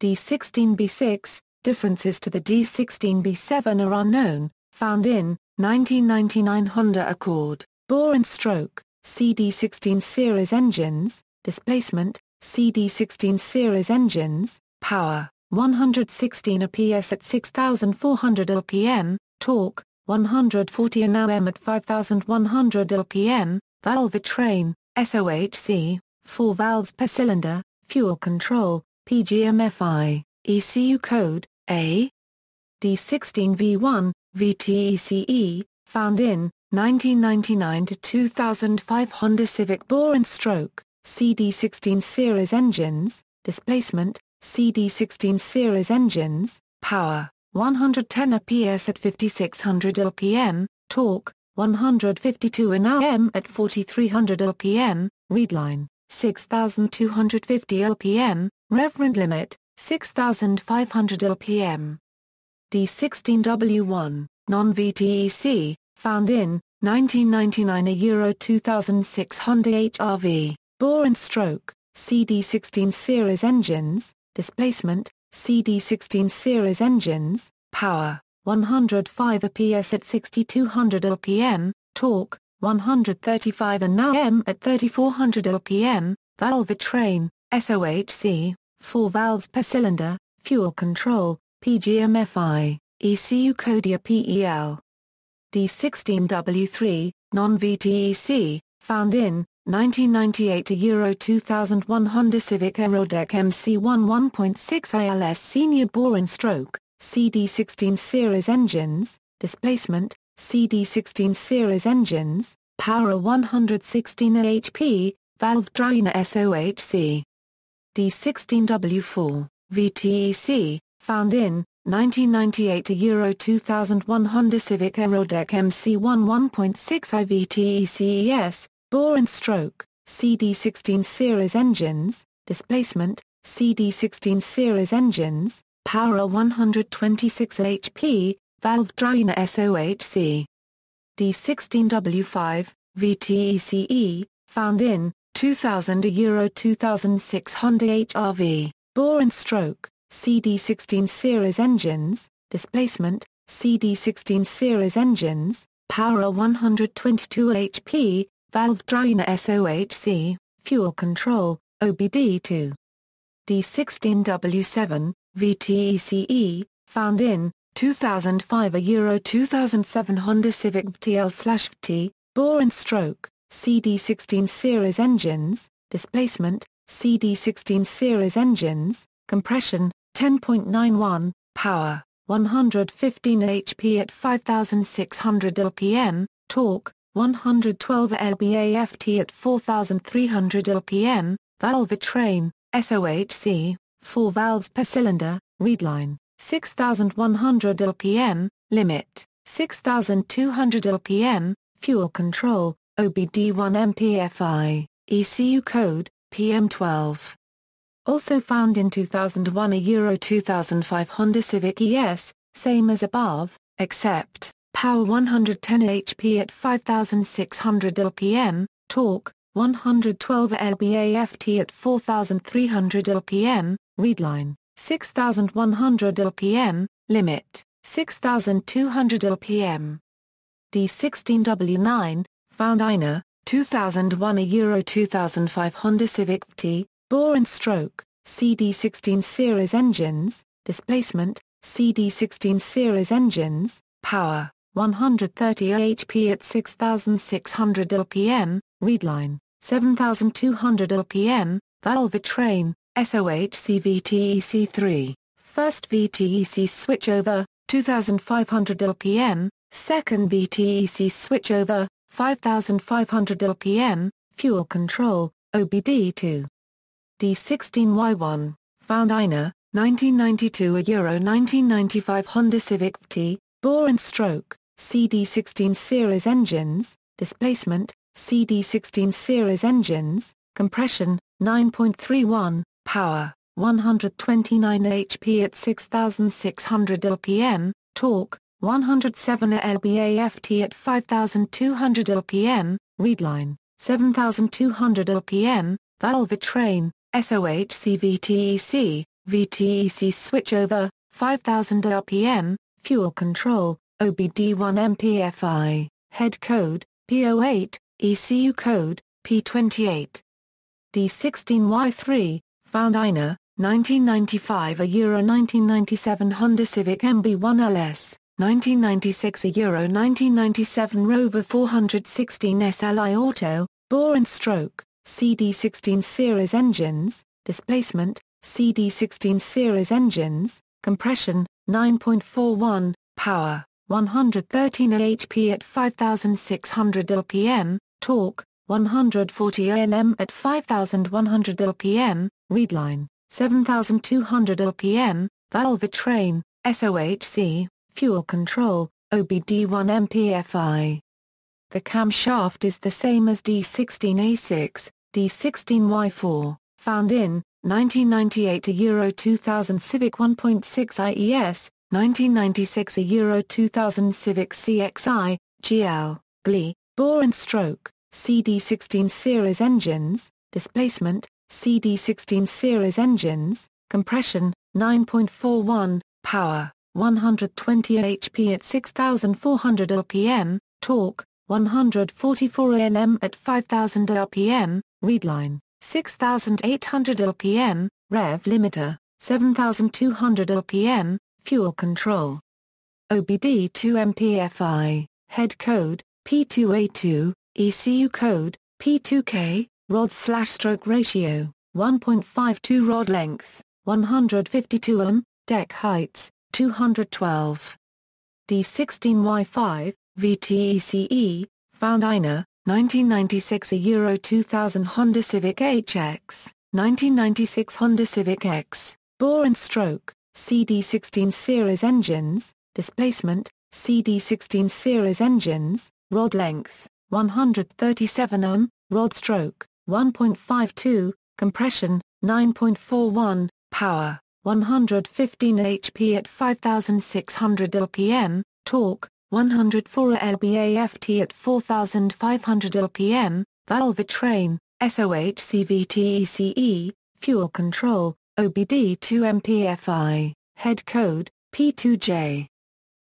D16B6, differences to the D16B7 are unknown, found in 1999 Honda Accord, bore and stroke, CD16 series engines, displacement, CD16 series engines, power, 116 PS at 6,400 rpm, torque, 140 Nm at 5,100 rpm, valve train, SOHC, 4 valves per cylinder, fuel control, PGM-FI, ECU code, A. D16V1, VTEC, found in 1999 to 2005 Honda Civic bore and stroke, CD16 series engines, displacement, CD16 series engines, power, 110 PS at 5600 rpm, torque, 152 Nm at 4300 rpm, readline, 6250 rpm, reference limit, 6500 rpm. D16W1, non-VTEC, found in 1999 a Euro 2006 Honda HR-V, bore and stroke, CD16 series engines, displacement, CD16 series engines, power, 105 PS at 6200 rpm, torque, 135 Nm at 3400 rpm, valve train, SOHC, 4 valves per cylinder, fuel control, PGM-FI, ECU Codia PEL. D16W3, non-VTEC, found in 1998 to Euro 2001 Honda Civic Aerodec MC1 1.6 ILS senior bore and stroke, CD16 series engines, displacement, CD16 series engines, power 116 HP, valve trainer SOHC. D16W4, VTEC, found in 1998 to Euro 2001 Honda Civic Aerodec MC1 1.6 VTECES, bore and stroke, CD16 series engines, displacement, CD16 series engines, power 126 HP, valve trainer SOHC. D16W5, VTECE, found in 2000 to Euro 2006 Honda HR-V, bore and stroke, CD16 series engines, displacement, CD16 series engines, power 122 HP, valve trainer SOHC, fuel control, OBD2. D16W7, VTECE, found in 2005 a Euro 2007 Honda Civic TL/VT, bore and stroke, CD16 series engines, displacement, CD16 series engines, compression, 10.91, power, 115 HP at 5600 rpm, torque, 112 lb-ft at 4300 rpm, valve train, SOHC, 4 valves per cylinder, readline, 6100 rpm, limit, 6200 rpm, fuel control, OBD1 MPFI, ECU code, PM12. Also found in 2001 a Euro 2005 Honda Civic ES, same as above, except, power 110 HP at 5600 rpm, torque, 112 lb-ft at 4300 rpm, readline, 6100 rpm, limit, 6200 rpm. D16W9, found in 2001 a Euro 2005 Honda Civic VT, bore and stroke, CD16 series engines, displacement, CD16 series engines, power, 130 HP at 6600 rpm, readline, 7200 rpm, valve train, SOHC VTEC3, first VTEC switchover, 2500 rpm, second VTEC switchover, 5500 rpm, fuel control, OBD2. D16Y1, found in 1992 a Euro 1995 Honda Civic VT, bore and stroke, CD16 series engines, displacement, CD16 series engines, compression, 9.31, power, 129 HP at 6600 rpm, torque, 107 lb-ft at 5200 rpm, readline, 7200 rpm, valve train, SOHC VTEC, VTEC switchover, 5000 rpm, fuel control, OBD1 MPFI, head code, P08, ECU code, P28. D16Y3, found in 1995 a Euro 1997 Honda Civic MB1LS, 1996 a Euro 1997 Rover 416 SLI Auto, bore and stroke, CD16 series engines, displacement, CD16 series engines, compression, 9.41, power, 113 HP at 5,600 rpm, torque, 140 Nm at 5,100 rpm, readline, 7,200 rpm, valve train, SOHC, fuel control, OBD1 MPFI. The camshaft is the same as D16A6, D16Y4, found in 1998 to Euro 2000 Civic 1.6 IES, 1996 a Euro 2000 Civic Si GL, GLE, bore and stroke, CD16 series engines, displacement, CD16 series engines, compression, 9.41, power, 120 HP at 6,400 rpm, torque, 144 Nm at 5,000 rpm, readline, 6,800 rpm, rev limiter, 7,200 rpm, fuel control. OBD2 MPFI, head code, P2A2, ECU code, P2K, rod/stroke ratio, 1.52 rod length, 152 m, deck heights, 212. D16Y5, VTEC, found INA, 1996 a Euro 2000 Honda Civic HX, 1996 Honda Civic X, bore and stroke, CD16 series engines, displacement, CD16 series engines, rod length, 137 m, rod stroke, 1.52, compression, 9.41, power, 115 HP at 5,600 rpm, torque, 104 lb-ft at 4,500 rpm, valve train, SOHC VTEC, fuel control, OBD2 MPFI, head code, P2J.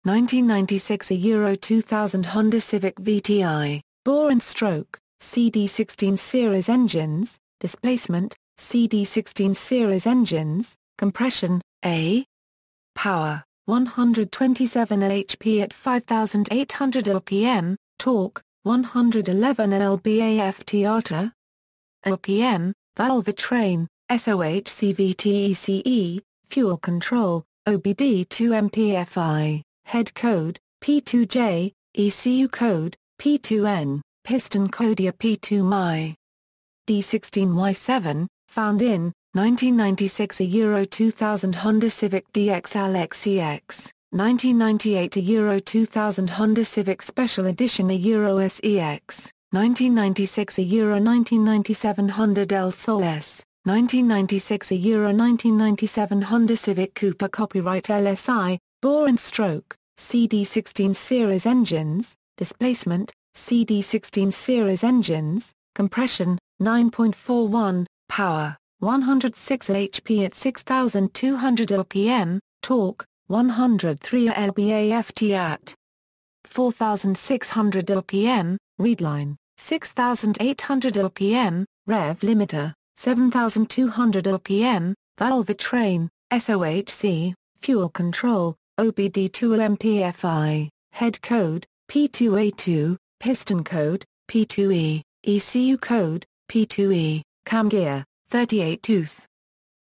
1996 a Euro 2000 Honda Civic VTI, bore and stroke, CD16 series engines, displacement, CD16 series engines, compression, A. Power, 127 HP at 5,800 rpm, torque, 111 lb-ft ATA. RPM, valve train, SOHC VTEC, fuel control, OBD2 MPFI, head code, P2J, ECU code, P2N, piston codia P2MI. D16Y7, found in 1996 a Euro 2000 Honda Civic DXL XEX, 1998 a Euro 2000 Honda Civic Special Edition a Euro SEX, 1996 a Euro 1997 Honda Del Sol S, 1996 a Euro 1997 Honda Civic Cooper Copyright LSI, bore and stroke, CD16 series engines, displacement, CD16 series engines, compression, 9.41, power, 106 HP at 6,200 rpm, torque, 103 lb-ft at 4,600 rpm, readline, 6,800 rpm, rev limiter, 7,200 rpm, valve train, SOHC, fuel control, OBD2 MPFI, head code, P2A2, piston code, P2E, ECU code, P2E, cam gear, 38 tooth.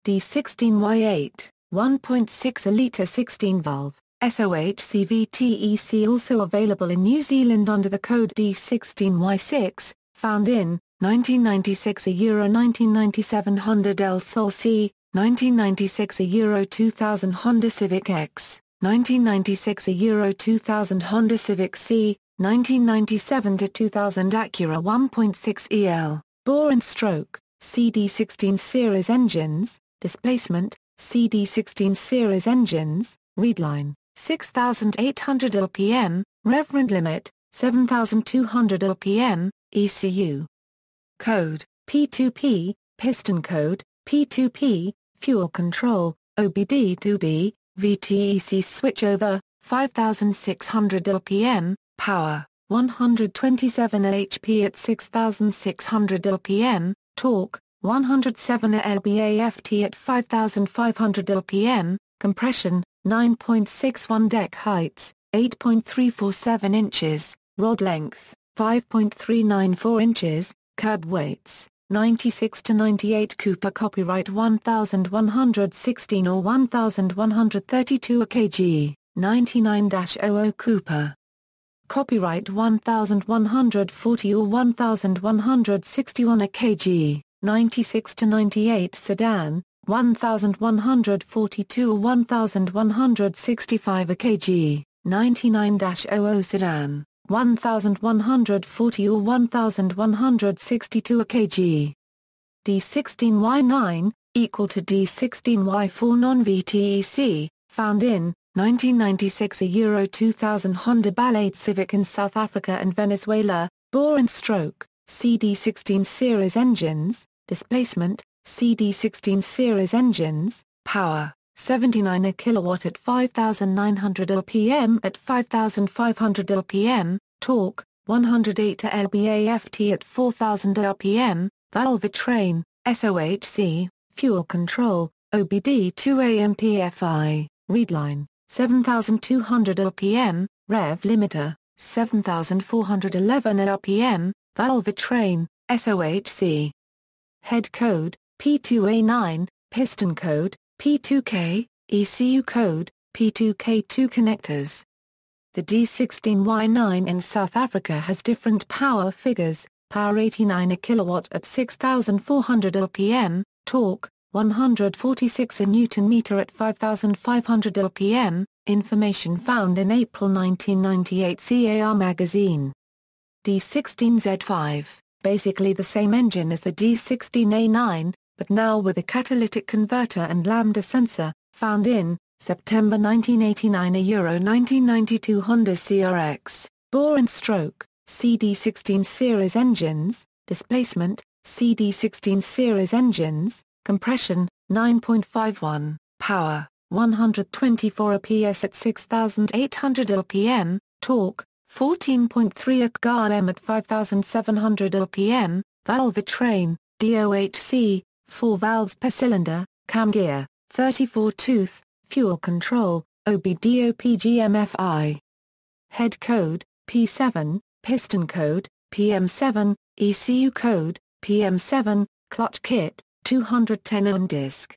D16Y8, 1.6 liter 16 valve, SOHC VTEC also available in New Zealand under the code D16Y6, found in 1996 a Euro 1997 Honda Del Sol C, 1996 a Euro 2000 Honda Civic X, 1996 a Euro 2000 Honda Civic Si, 1997 to 2000 Acura 1.6 EL, bore and stroke, CD16 series engines, displacement, CD16 series engines, readline, 6,800 rpm, reverend limit, 7,200 rpm, ECU. Code, P2P, piston code, P2P, fuel control, OBD2B, VTEC switchover, 5,600 rpm, power, 127 HP at 6,600 rpm, torque, 107 lb-ft at 5,500 rpm, compression, 9.61 deck heights, 8.347 inches, rod length, 5.394 inches, curb weights, 96 to 98 Cooper copyright 1116 or 1132 kg, 99-00 Cooper. Copyright 1140 or 1161 a kg, 96-98 Sedan, 1142 or 1165 a kg, 99-00 Sedan, 1140 or 1162 a kg. D16Y9, equal to D16Y4 non-VTEC, found in 1996 a Euro 2000 Honda Civic in South Africa and Venezuela, bore and stroke, CD16 series engines, displacement, CD16 series engines, power, 79 a kilowatt at 5,900 LPM at 5,500 LPM, torque, 108 lb-ft at 4,000 RPM, valve train, SOHC, fuel control, OBD2AMPFI, readline, 7,200 RPM, rev limiter, 7,411 RPM, valve train, SOHC. Head code, P2A9, piston code, P2K, ECU code, P2K2 connectors. The D16Y9 in South Africa has different power figures, power 89 a kilowatt at 6,400 RPM, torque, 146 a Newton-meter at 5,500 RPM, information found in April 1998 CAR magazine. D16Z5, basically the same engine as the D16A9, but now with a catalytic converter and lambda sensor, found in September 1989 a Euro 1992 Honda CRX, bore and stroke, CD16 series engines, displacement, CD16 series engines, compression, 9.51, power, 124 PS at 6,800 LPM, torque, 14.3 kg at 5,700 LPM, valve train, DOHC, 4 valves per cylinder, cam gear, 34 tooth, fuel control, OBD PGM-FI. Head code, P7, piston code, PM7, ECU code, PM7, clutch kit, 210 ohm disc.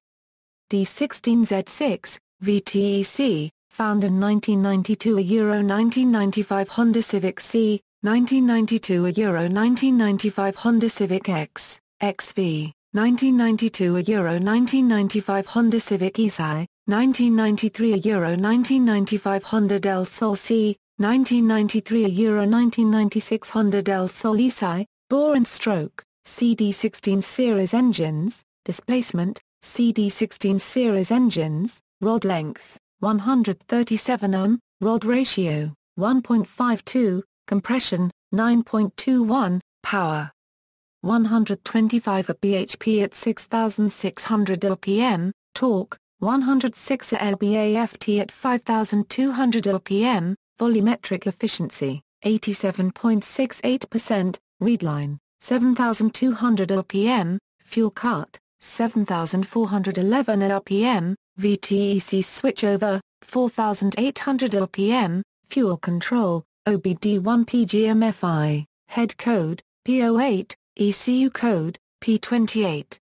D16Z6, VTEC, found in 1992 a Euro 1995 Honda Civic Si, 1992 a Euro 1995 Honda Civic X, XV, 1992 a Euro 1995 Honda Civic Si, 1993 a Euro 1995 Honda Del Sol C, 1993 a Euro 1996 Honda Del Sol Si, bore and stroke, CD16 series engines, displacement, CD16 series engines, rod length, 137 ohm, rod ratio, 1.52, compression, 9.21, power, 125 bhp at 6,600 LPM, torque, 106 lb-ft at 5,200 LPM, volumetric efficiency, 87.68%, readline, 7,200 LPM, fuel cut, 7,411 LPM, VTEC switchover, 4,800 LPM, fuel control, OBD1 PGM-FI, head code, P08, ECU code, P28.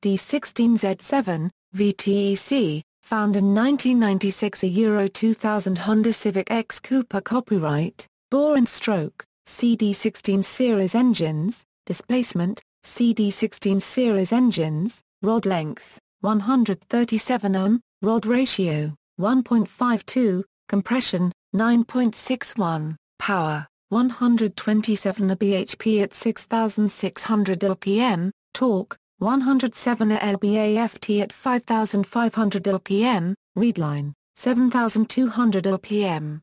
D16Z7, VTEC, found in 1996 a Euro 2000 Honda Civic X Cooper copyright, bore and stroke, CD16 series engines, displacement, CD16 series engines, rod length, 137 ohm, rod ratio, 1.52, compression, 9.61, power, 127 bhp at 6,600 LPM, torque, 107 lb-ft at 5,500 LPM, readline, 7,200 LPM.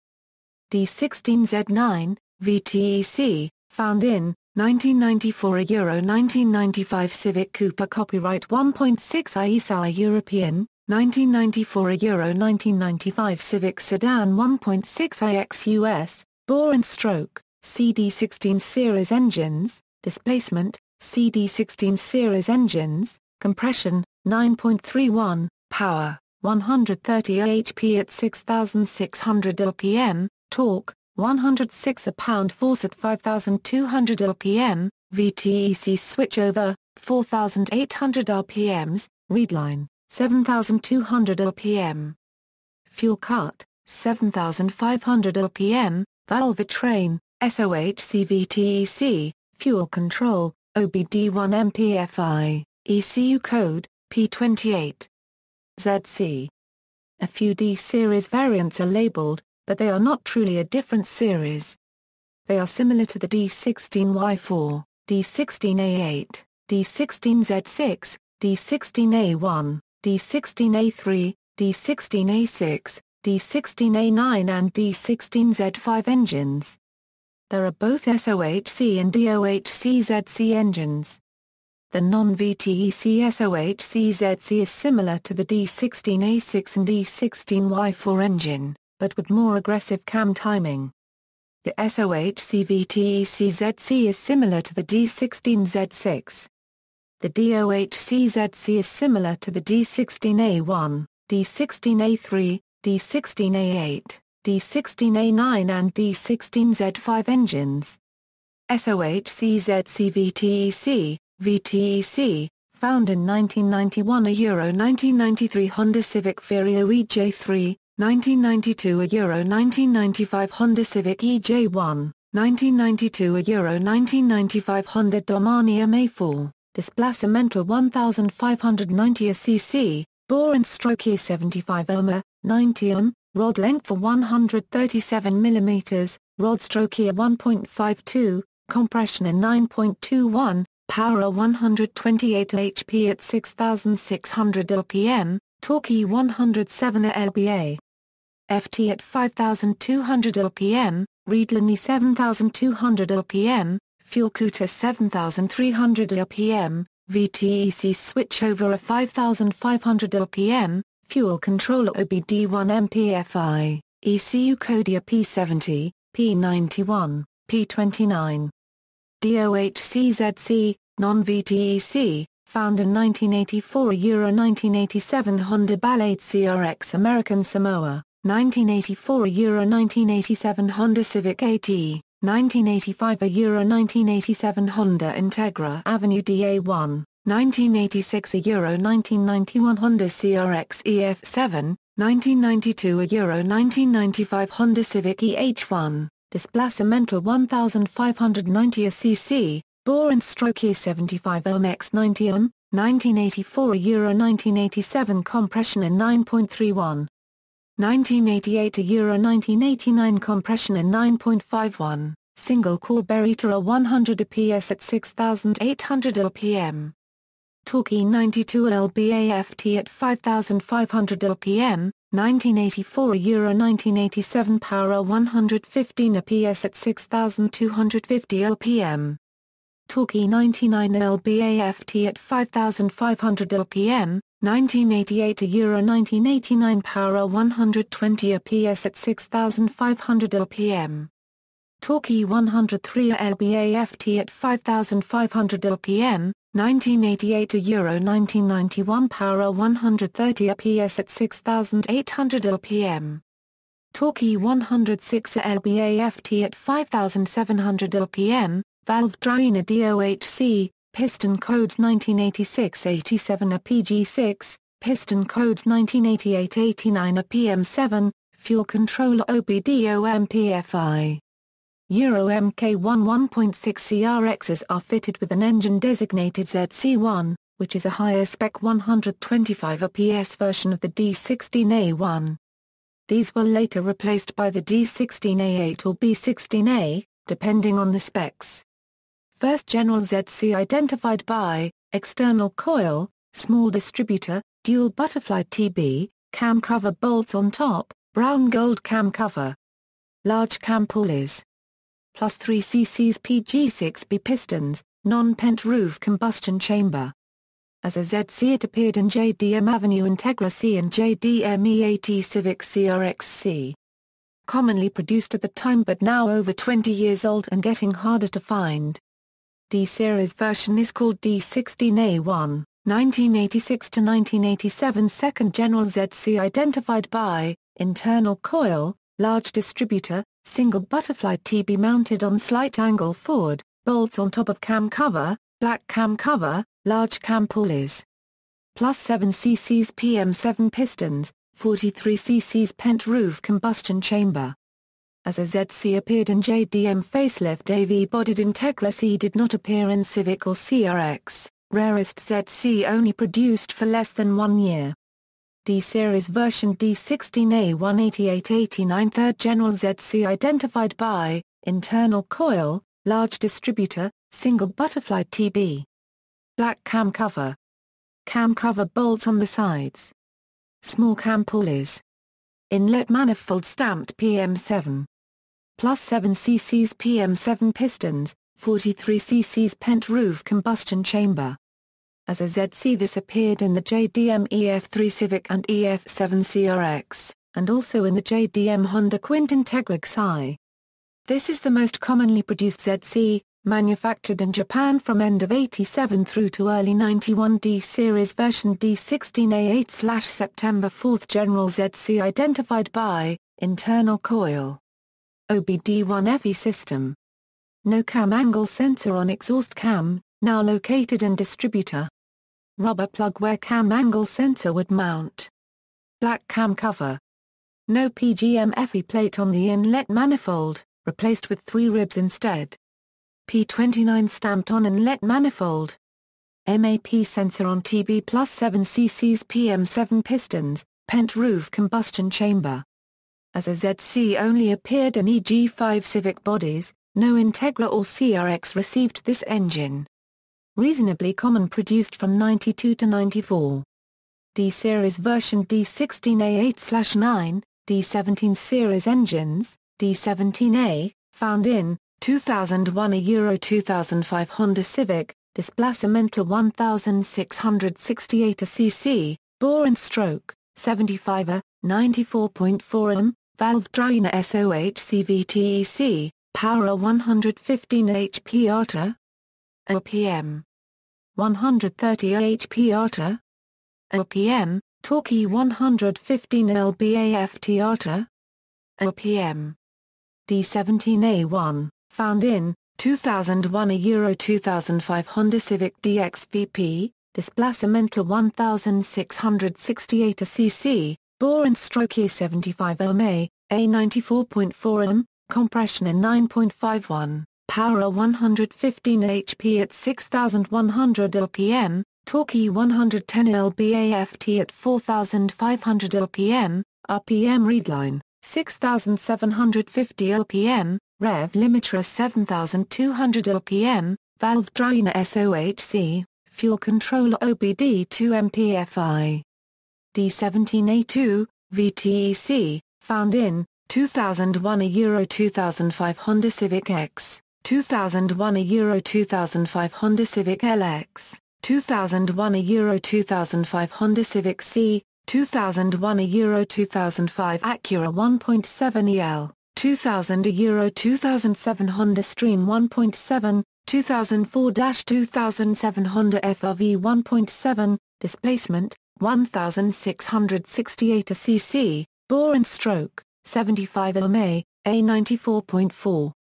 D16Z9, VTEC, found in 1994 a Euro 1995 Civic Cooper copyright 1.6 IESA European, 1994 a Euro 1995 Civic Sedan 1.6 IX US, bore and stroke, CD16 series engines, displacement, CD16 series engines, compression, 9.31, power, 130 bhp at 6,600 LPM, torque, 106 pound-force at 5,200 LPM, VTEC switchover, 4,800 RPMs, readline, 7,200 LPM. Fuel cut, 7,500 rpm, valve train, SOHC VTEC, fuel control, OBD1 MPFI, ECU code, P28. ZC. A few D-series variants are labeled, but they are not truly a different series. They are similar to the D16Y4, D16A8, D16Z6, D16A1, D16A3, D16A6, D16A9 and D16Z5 engines. There are both SOHC and DOHC ZC engines. The non-VTEC SOHC ZC is similar to the D16A6 and D16Y4 engine, but with more aggressive cam timing. The SOHC VTEC ZC is similar to the D16Z6. The DOHC ZC is similar to the D16A1, D16A3, D16A8, D16A9 and D16Z5 engines. SOHC ZC VTEC, VTEC, found in 1991 a Euro 1993 Honda Civic Vario EJ3, 1992 a Euro 1995 Honda Civic EJ1, 1992 a Euro 1995 Honda Domani MA4, displacemental 1590 cc, bore and stroke 75 ohm, 90 ohm, rod length 137 mm, rod stroke 1.52, compression 9.21, power 128 HP at 6,600 rpm, torque 107 lb/a. FT at 5,200 rpm, Reedlin 7,200 rpm, fuel cooter 7,300 rpm, VTEC switchover 5,500 rpm, fuel controller OBD1 MPFI, ECU Codia P70, P91, P29. DOHC ZC, non-VTEC, found in 1984 Euro 1987 Honda Ballade CRX American Samoa, 1984 Euro 1987 Honda Civic AT, 1985 Euro 1987 Honda Integra Avenue DA1, 1986 Euro 1991 Honda CRX EF7, 1992 Euro 1995 Honda Civic EH1, displacemental 1590 cc, bore and stroke 75 ohm x 90 ohm, 1984 Euro 1987 compression in 9.31. 1988 Euro 1989 compression in 9.51, single carburetor 100 PS at 6,800 rpm. Torque 92 lb/a FT at 5,500 rpm, 1984 Euro 1987 power 115 PS at 6,250 rpm. Torque 99 lb/a FT at 5,500 rpm, 1988 Euro 1989 power 120 PS at 6,500 rpm. Torque 103 lb/a FT at 5,500 rpm, 1988 Euro 1991 power 130 PS at 6,800 rpm. Torque 106 lb/a FT at 5,700 rpm, valve Drina DOHC, piston code 1986-87 a PG6, piston code 1988-89 a PM7, fuel controller OBD1 MPFI. Euro MK1 1.6 CRXs are fitted with an engine designated ZC1, which is a higher spec 125 PS version of the D16A1. These were later replaced by the D16A8 or B16A, depending on the specs. First General ZC identified by, external coil, small distributor, dual butterfly TB, cam cover bolts on top, brown gold cam cover. Large cam pulleys. Plus 3 cc's PG6B pistons, non-pent roof combustion chamber. As a ZC it appeared in JDM Avenue Integra C and JDM EAT Civic CRX C. Commonly produced at the time but now over 20 years old and getting harder to find. D-Series version is called D16A1, 1986 to 1987 Second General ZC identified by, internal coil, large distributor, single butterfly TB mounted on slight angle forward, bolts on top of cam cover, black cam cover, large cam pulleys. Plus 7 cc's PM7 pistons, 43 cc's pent roof combustion chamber. As a ZC appeared in JDM facelift, AV-bodied Integra Si did not appear in Civic or CRX, rarest ZC only produced for less than 1 year. D-Series version D16A18889 3rd General ZC identified by internal coil, large distributor, single butterfly TB. Black cam cover. Cam cover bolts on the sides. Small cam pulleys. Inlet manifold stamped PM7. Plus 7 cc's PM7 pistons, 43 cc's pent roof combustion chamber. As a ZC this appeared in the JDM EF3 Civic and EF7 CRX, and also in the JDM Honda Quint Integra Si. This is the most commonly produced ZC, manufactured in Japan from end of '87 through to early '91. D-Series version D16A8/September 4th General ZC identified by internal coil. OBD1FE system. No cam angle sensor on exhaust cam, now located in distributor. Rubber plug where cam angle sensor would mount. Black cam cover. No PGM-FE plate on the inlet manifold, replaced with 3 ribs instead. P29 stamped on inlet manifold. MAP sensor on TB plus 7 cc's PM7 pistons, pent roof combustion chamber. As a ZC only appeared in EG5 Civic bodies, no Integra or CRX received this engine. Reasonably common, produced from '92 to '94. D-Series version D16A8/9, D17 series engines, D17A, found in 2001 a Euro 2005 Honda Civic, displacement 1668 cc, bore and stroke, 75 a, 94.4 m, valve drainer SOHC VTEC, power 115 HP ATA, RPM 130 HP ATA, RPM, torque 115 lb-aft ATA, RPM. D17A1, found in 2001 a Euro 2005 Honda Civic DXVP, displacement 1668 cc, bore and stroke 75 ma, a 94.4 m, compression in 9.51, power 115 HP at 6100 rpm, torque 110 lb-aft at 4500 rpm, RPM readline 6750 rpm, rev limiter 7200 rpm, valve drainer SOHC, fuel controller OBD2 MPFI. D17A2, VTEC, found in 2001 a Euro 2005 Honda Civic X, 2001 a Euro 2005 Honda Civic LX, 2001 a Euro 2005 Honda Civic Si, 2001 a Euro 2005 Acura 1.7 EL, 2000 a Euro 2007 Honda Stream 1.7, 2004-2007 Honda FRV 1.7, displacement 1668 cc, bore and stroke 75 ma, a 94.4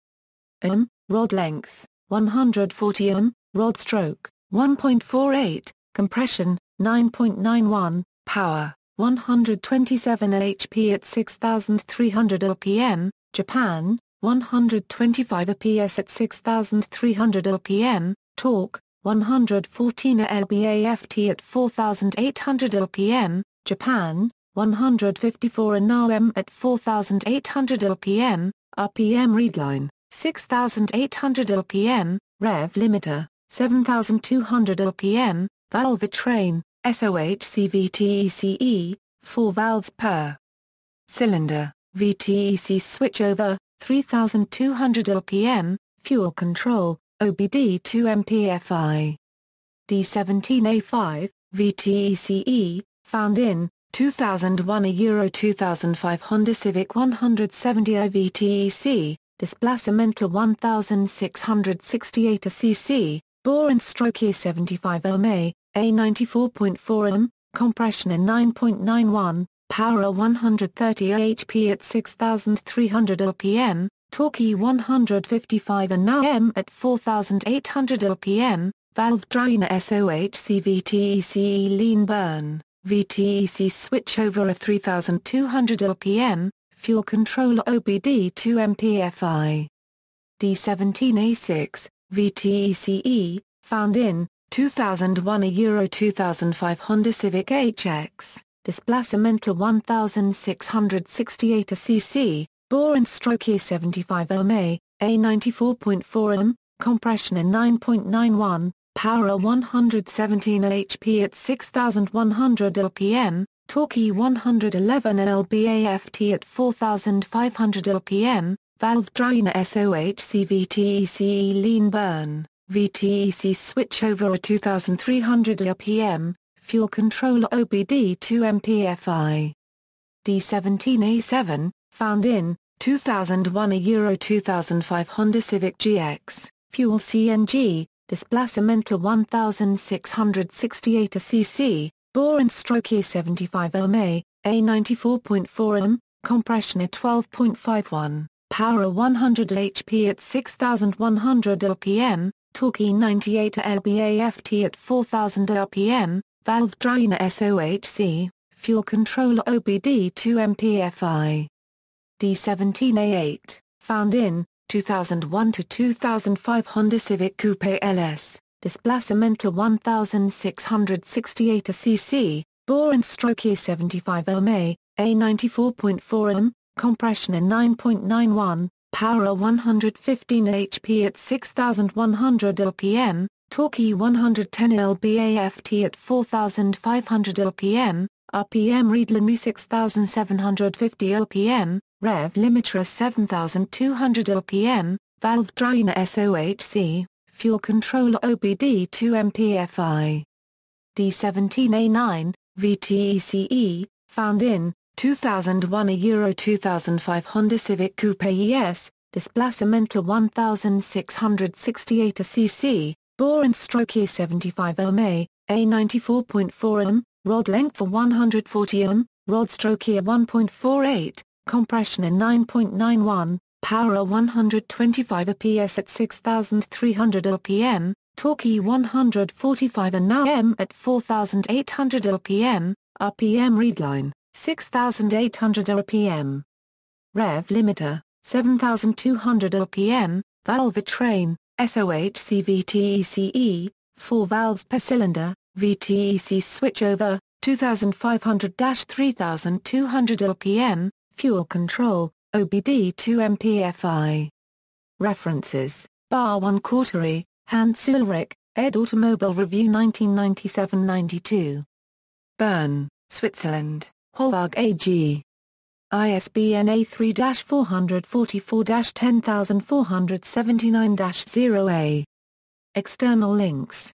m, rod length 140 m, rod stroke 1.48, compression 9.91, power 127 HP at 6300 rpm, Japan 125 PS at 6300 rpm, torque 114 lb-aft at 4800 rpm, Japan 154 Nm at 4800 rpm, RPM readline 6800 rpm, rev limiter 7200 rpm, valve train SOHC VTECE, 4 valves per cylinder, VTEC switchover 3200 rpm, fuel control, OBD2 MPFI. D17A5, VTECE, found in 2001 a Euro 2005 Honda Civic 170 VTEC, displacement 1668 cc, bore and stroke 75 ma, a 94.4 m, compression in 9.91, power 130 HP at 6300 rpm, torque 155 Nm at 4800 rpm, valve drainer SOHC VTECE lean burn VTEC switchover a 3200 rpm, fuel controller OBD2 D17A6, VTECE, found in 2001 a Euro 2005 Honda Civic HX, displacement 1668 cc, bore and stroke E75 MA, A94.4 m, compression a 9.91, power 117 HP at 6100 rpm, torque 111 lb-aft at 4500 rpm, valve drainer SOHC VTEC lean burn, VTEC switchover a 2300 rpm, fuel controller OBD2 D17A7, found in 2001 a Euro 2005 Honda Civic GX, fuel CNG, displacement 1668 cc, bore and stroke E75 MA, A94.4 m, compression at 12.51, power 100 HP at 6100 rpm, torque 98 lb-aft at 4000 rpm, valve drainer SOHC, fuel controller OBD2 D17A8, found in 2001 to 2005 Honda Civic Coupe LS, displacement 1668 cc, bore and stroke E75 MA, A94.4 m, compression a 9.91, power 115 HP at 6100 rpm, torque 110 lb-aft at 4500 rpm, RPM read limit 6750 rpm, rev limiter 7200 rpm, valve drainer SOHC, fuel controller OBD2 D17A9, VTECE, found in 2001 a Euro 2005 Honda Civic Coupe ES, displacement 1668 cc, bore and stroke E75 MA, A94.4 m, rod length 140 m, rod stroke E 1.48, compression a 9.91, power 125 PS at 6300 rpm, torque 145 Nm at 4800 rpm, RPM readline 6800 rpm. Rev limiter 7200 rpm, valve train, SOHC VTECE, 4 valves per cylinder, VTEC switchover, 2500-3200 rpm, fuel control, OBD2 References, Bar 1 Cautery, Hans Ulrich, ed. Automobile Review 1997-92. Bern, Switzerland, Holwag AG. ISBN A3-444-10479-0A. External links